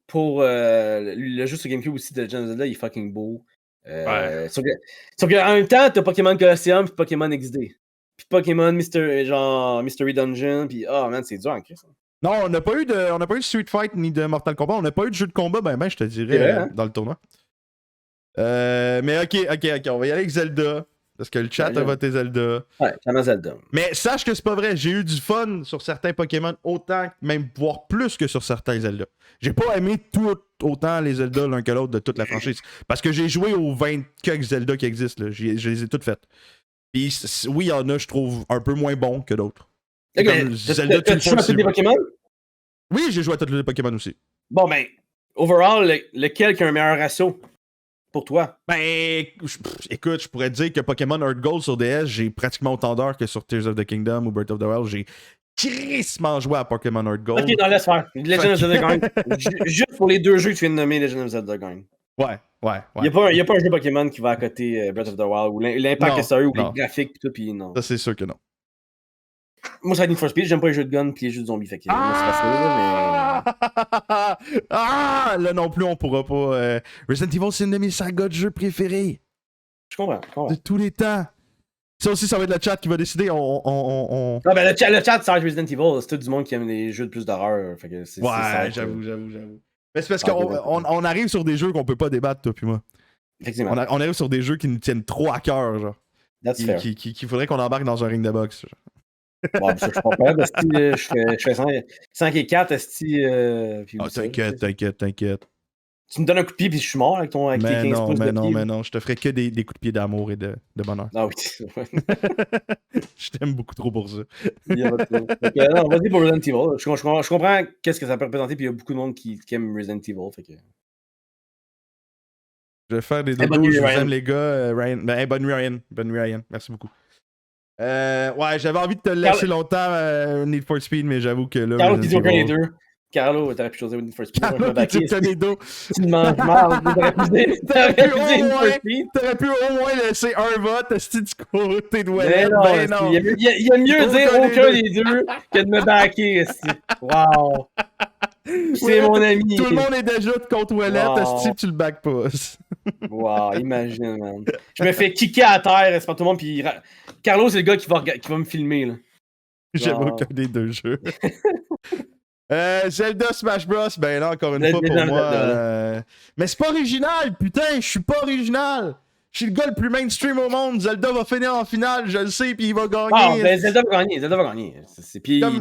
pour le jeu sur GameCube aussi de Legend of Zelda, il est fucking beau. Ouais. Sauf que en même temps, t'as Pokémon Colosseum puis Pokémon XD. Puis Pokémon Mystery Dungeon. Puis man, c'est dur en Christ. Non, on n'a pas eu de Street Fight ni de Mortal Kombat. On n'a pas eu de jeu de combat, ben je te dirais, dans le tournoi. Mais ok, on va y aller avec Zelda. Parce que le chat a voté Zelda. Ouais, clairement Zelda. Mais sache que c'est pas vrai. J'ai eu du fun sur certains Pokémon, autant, même voire plus que sur certains Zelda. J'ai pas aimé autant les Zelda l'un que l'autre de toute la franchise. Parce que j'ai joué aux 20 quelques Zelda qui existent. Là. Je les ai toutes faites. Puis oui, il y en a, je trouve, un peu moins bons que d'autres. Okay. Zelda, tu joues à tous les Pokémon? Oui, j'ai joué à tous les Pokémon aussi. Bon, ben, overall, lequel qui a un meilleur ratio pour toi? Ben, écoute, je pourrais te dire que Pokémon Heart Gold sur DS, j'ai pratiquement autant d'heures que sur Tears of the Kingdom ou Breath of the Wild. J'ai crissement joué à Pokémon Heart Gold. Ok, non, laisse faire. Legend of Zelda gagne. Juste pour les deux jeux que tu viens de nommer, Legend of Zelda gagne. Ouais. Il n'y a pas un jeu Pokémon qui va à côté Breath of the Wild, où l'impact est sérieux, ou les graphiques, et tout, puis non. Ça, c'est sûr que non. Moi, ça va être Need for Speed, j'aime pas les jeux de gun pis les jeux de zombies, fait que moi, c'est facile, là, mais... Ah! Là non plus, on pourra pas. Resident Evil, c'est une de mes sagas de jeux préférés. Je comprends. De tous les temps. Ça aussi, ça va être le chat qui va décider. Ah, ben, le chat, ça Resident Evil, c'est tout du monde qui aime les jeux de plus d'horreur. Fait que c'est Ouais, j'avoue. Mais c'est parce qu'on arrive sur des jeux qu'on peut pas débattre, toi puis moi. Effectivement. On arrive sur des jeux qui nous tiennent trop à cœur, genre. That's fair. Qu'il faudrait qu'on embarque dans un ring de boxe. Genre. Bon, ça, je suis pas prêt, je fais 5 et 4, esti. T'inquiète. Tu me donnes un coup de pied puis je suis mort avec tes 15 pouces de pied. Mais non, je te ferai que des coups de pied d'amour et de bonheur. Ah oui, Je t'aime beaucoup trop pour ça. Non, vas-y pour Resident Evil. Je comprends qu'est-ce que ça peut représenter, puis il y a beaucoup de monde qui aime Resident Evil. Fait que... Je vais faire des dodos, je vous aime les gars. Ryan. Bonne nuit Ryan. Merci beaucoup. Ouais, j'avais envie de te laisser longtemps Need for Speed, mais j'avoue que là... Carlo qui dit aucun des deux. Carlo, t'aurais pu choisir Need for Speed. Carlo qui dit des dos. Tu me manges mal. T'aurais pu au moins laisser un vote si du côté de Ouellet. Non. Il y a mieux dire aucun des deux que de me backer. Wow. C'est mon ami. Tout le monde est déjà contre Ouellet, si tu le back pas. Wow, imagine, man. Je me fais kicker à terre, c'est pas tout le monde, puis Carlo, c'est le gars qui va me filmer, là. J'aime aucun des deux jeux. Zelda Smash Bros, ben là, encore une fois pour moi. Mais c'est pas original, putain, je suis pas original. Je suis le gars le plus mainstream au monde. Zelda va finir en finale, je le sais, puis il va gagner. Ah, ben Zelda va gagner.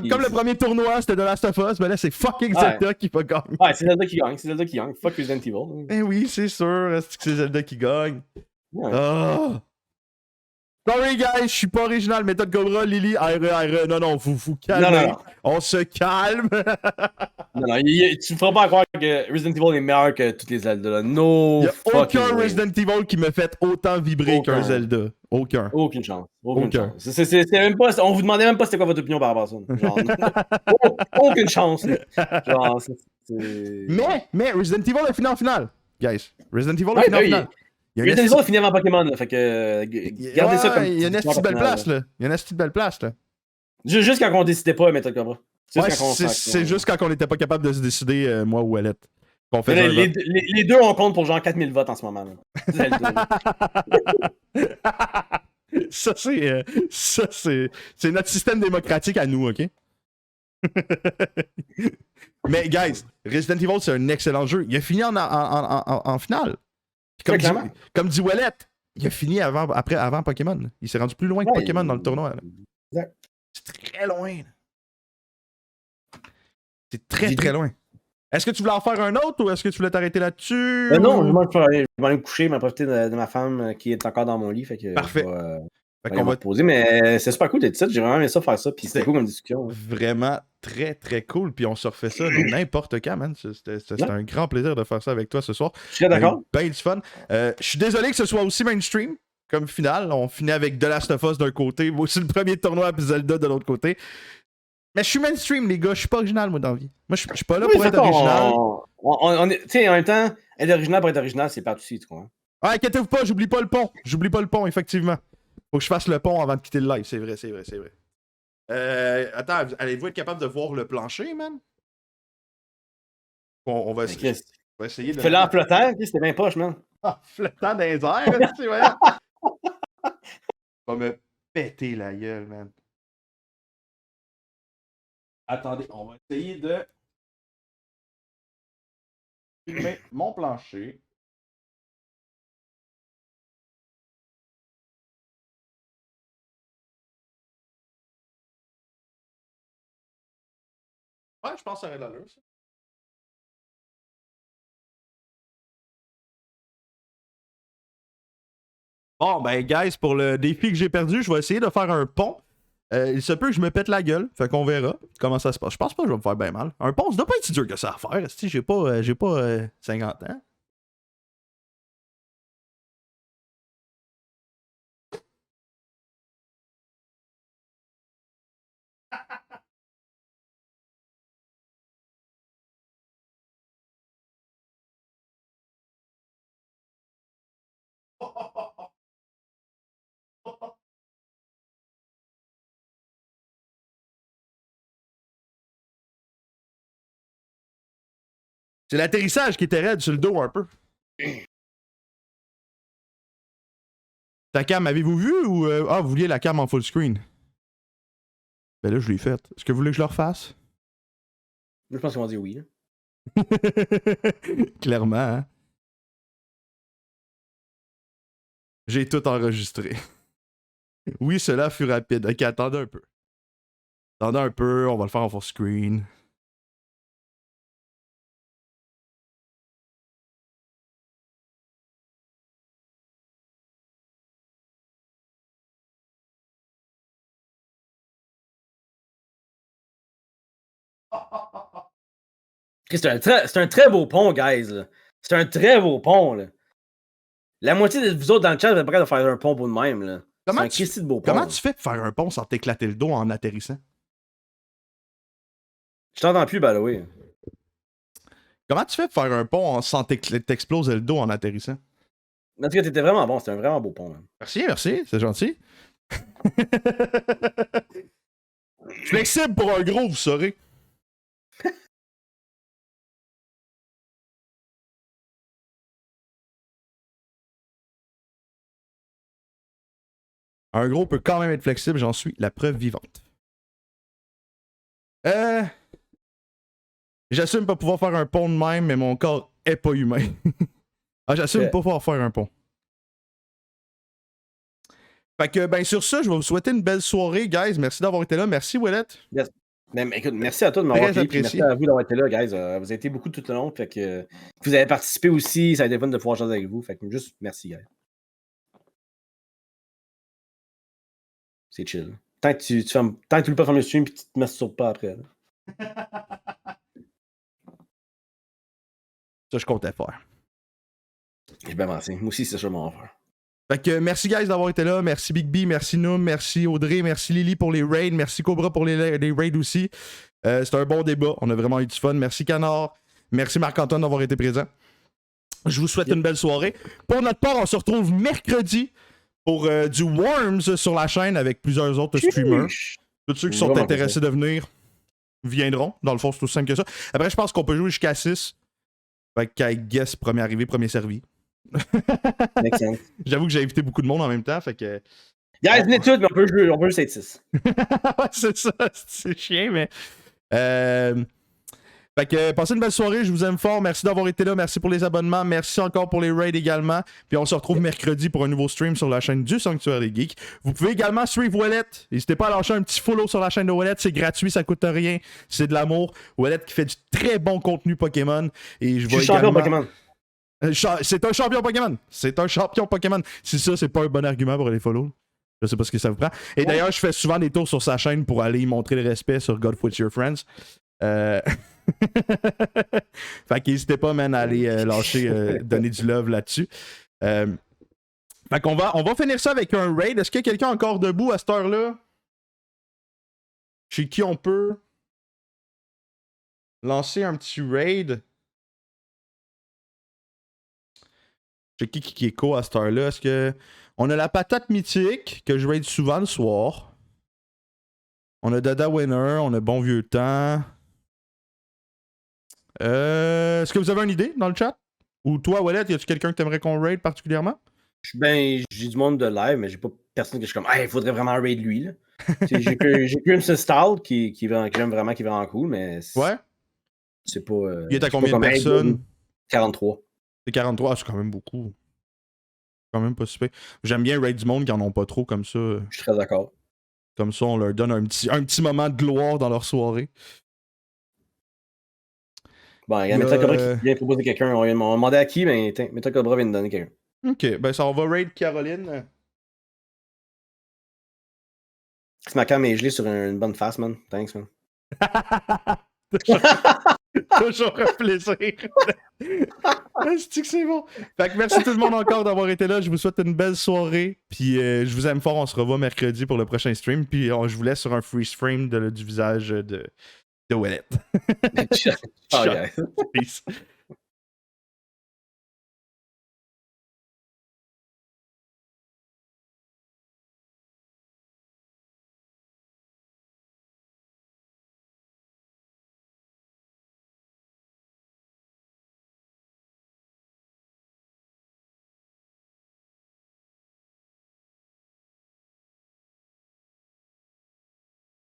Comme le premier tournoi, c'était The Last of Us, ben là, c'est fucking Zelda qui va gagner. Ouais, c'est Zelda qui gagne. Fuck Resident Evil. Ben oui, c'est sûr, est-ce que c'est Zelda qui gagne? Ouais. Oh. Sorry guys, je suis pas original. Méthode Cobra, Lily, RE. Non, vous calmez. Non. On se calme. Non, tu me feras pas croire que Resident Evil est meilleur que toutes les Zelda. Là. No, il y a fucking aucun way. Resident Evil qui me fait autant vibrer qu'un Zelda. Aucun. Aucune chance. C'est même pas, on vous demandait même pas c'était quoi votre opinion par rapport à ça. Genre, aucune chance. Genre, mais Resident Evil est fini en finale, guys. Resident Evil est fini en finale. Resident Evil est fini avant Pokémon, là, fait que gardez ça comme... Il y a une petite belle place, là. Juste quand on décidait pas, Metal Cobra. C'est juste quand on était pas capable de se décider, moi ou Wallet. Les deux, on compte pour genre 4000 votes en ce moment. Ça, c'est notre système démocratique à nous, OK? Mais, guys, Resident Evil, c'est un excellent jeu. Il a fini en finale. Comme dit Wallet, il a fini avant Pokémon. Il s'est rendu plus loin que Pokémon dans le tournoi. C'est très loin. C'est très loin. Est-ce que tu voulais en faire un autre ou est-ce que tu voulais t'arrêter là-dessus? Non, moi, je vais aller me coucher, me profiter de ma femme qui est encore dans mon lit. Fait que parfait. On va te poser, mais c'est super cool d'être ça. J'ai vraiment aimé ça faire ça. Puis c'était cool comme discussion. Vraiment très cool. Puis on se refait ça n'importe quand, man. C'était un grand plaisir de faire ça avec toi ce soir. Je suis d'accord. Ben du fun. Je suis désolé que ce soit aussi mainstream comme finale. On finit avec The Last of Us d'un côté, aussi le premier tournoi, puis Zelda de l'autre côté. Mais je suis mainstream, les gars. Je suis pas original, moi, dans la vie. Moi, je suis pas là pour être original. Tu sais, en même temps, être original pour être original, c'est pas tout tu comprends? Ouais, inquiétez-vous pas, j'oublie pas le pont, effectivement. Faut que je fasse le pont avant de quitter le live. C'est vrai. Attends, allez-vous être capable de voir le plancher, man? On va essayer de... Fais-le en flottant, c'était bien poche, man. Ah, flottant dans les airs, tu vois. Va me péter la gueule, man. Attendez, on va essayer de filmer mon plancher. Ouais, je pense que ça aurait de l'allure, ça. Bon, ben, guys, pour le défi que j'ai perdu, je vais essayer de faire un pont. Il se peut que je me pète la gueule, fait qu'on verra comment ça se passe. Je pense pas que je vais me faire bien mal. Un pont, ça doit pas être si dur que ça à faire. J'ai pas 50 ans. C'est l'atterrissage qui était raide sur le dos un peu. Ta cam, avez-vous vu ou. Ah, vous vouliez la cam en full screen? Ben là, je l'ai faite. Est-ce que vous voulez que je le refasse? Je pense qu'ils vont dire oui. Là. Clairement, hein? J'ai tout enregistré. Oui, cela fut rapide. Ok, attendez un peu. Attendez un peu, on va le faire en full screen. C'est un très beau pont, guys. C'est un très beau pont. Là. La moitié de vous autres dans le chat, vous êtes prêts à faire un pont pour de même. Là. C'est un Christy de beau pont. Comment tu fais pour faire un pont sans t'éclater le dos en atterrissant? Je t'entends plus, by the way. Comment tu fais pour faire un pont sans t'exploser le dos en atterrissant? En tout cas, t'étais vraiment bon. C'était un vraiment beau pont. Là. Merci, c'est gentil. Flexible pour un gros, vous saurez. Un gros peut quand même être flexible, j'en suis la preuve vivante. J'assume pas pouvoir faire un pont de même, mais mon corps est pas humain. J'assume pas pouvoir faire un pont. Fait que, ben, sur ça, je vais vous souhaiter une belle soirée, guys. Merci d'avoir été là. Merci, Ouellette. Yes. Mais, écoute, merci à toi de m'avoir Très apprécié. Merci à vous d'avoir été là, guys. Vous avez été beaucoup tout le long. Fait que vous avez participé aussi. Ça a été fun de pouvoir jaser avec vous. Fait que juste merci, guys. C'est chill. Tant que tu veux pas faire le stream et tu te masturbes pas après. Ça, je comptais faire. J'ai bien pensé. Moi aussi, c'est ça que je vais m'en faire. Fait que merci, guys, d'avoir été là. Merci, Big B. Merci, Noom. Merci, Audrey. Merci, Lily, pour les raids. Merci, Cobra, pour les raids aussi. C'était un bon débat. On a vraiment eu du fun. Merci, Canard. Merci, Marc-Antoine, d'avoir été présent. Je vous souhaite une belle soirée. Pour notre part, on se retrouve mercredi pour du Worms sur la chaîne avec plusieurs autres streamers. Tous ceux qui sont intéressés de venir viendront. Dans le fond, c'est aussi simple que ça. Après, je pense qu'on peut jouer jusqu'à 6. Fait qu'à guess, premier arrivé, premier servi. J'avoue que j'ai invité beaucoup de monde en même temps, fait que... Guys, venez toutes, mais on peut jouer 7-6. Ouais, c'est ça, c'est chiant, mais... Fait que passez une belle soirée, je vous aime fort, merci d'avoir été là, merci pour les abonnements, merci encore pour les raids également, puis on se retrouve mercredi pour un nouveau stream sur la chaîne du Sanctuaire des Geeks. Vous pouvez également suivre Ouellette, n'hésitez pas à lâcher un petit follow sur la chaîne de Ouellette, c'est gratuit, ça coûte rien, c'est de l'amour. Ouellette qui fait du très bon contenu Pokémon, et je suis champion Pokémon. C'est un champion Pokémon. C'est un champion Pokémon. Si ça, c'est pas un bon argument pour les follow, je sais pas ce que ça vous prend. Et d'ailleurs, je fais souvent des tours sur sa chaîne pour aller y montrer le respect sur God With Your Friends. Fait qu'hésitez pas, man, à aller lâcher, donner du love là-dessus. Fait qu'on va finir ça avec un raid. Est-ce qu'il y a quelqu'un encore debout à cette heure-là? Chez qui on peut lancer un petit raid? Chez qui est co à cette heure-là? Est-ce que. On a la patate mythique que je raid souvent le soir. On a Dada Winner, on a Bon Vieux Temps. Est-ce que vous avez une idée dans le chat? Ou toi, Ouellette, y a-tu quelqu'un que t'aimerais qu'on raid particulièrement? Ben, j'ai du monde de live, mais j'ai pas personne que je suis comme, il faudrait vraiment raid lui, là. J'ai que une style qui j'aime vraiment, qui est vraiment cool, mais. Ouais? C'est pas. Il est à combien de personnes? 43. C'est 43, c'est quand même beaucoup. Quand même pas super. J'aime bien raid du monde qui en ont pas trop comme ça. Je suis très d'accord. Comme ça, on leur donne un petit moment de gloire dans leur soirée. Bon, il y a Meta Cobra qui vient proposer quelqu'un. On m'a demandé à qui, mais Meta Cobra vient de donner quelqu'un. Ok, ben ça, on va raid Caroline. Si ma cam est gelée sur une bonne face, man. Thanks, man. Toujours un plaisir. C'est bon. Fait que merci tout le monde encore d'avoir été là. Je vous souhaite une belle soirée. Puis je vous aime fort. On se revoit mercredi pour le prochain stream. Puis je vous laisse sur un freeze frame du visage de Ouellette. Ciao, guys. Peace.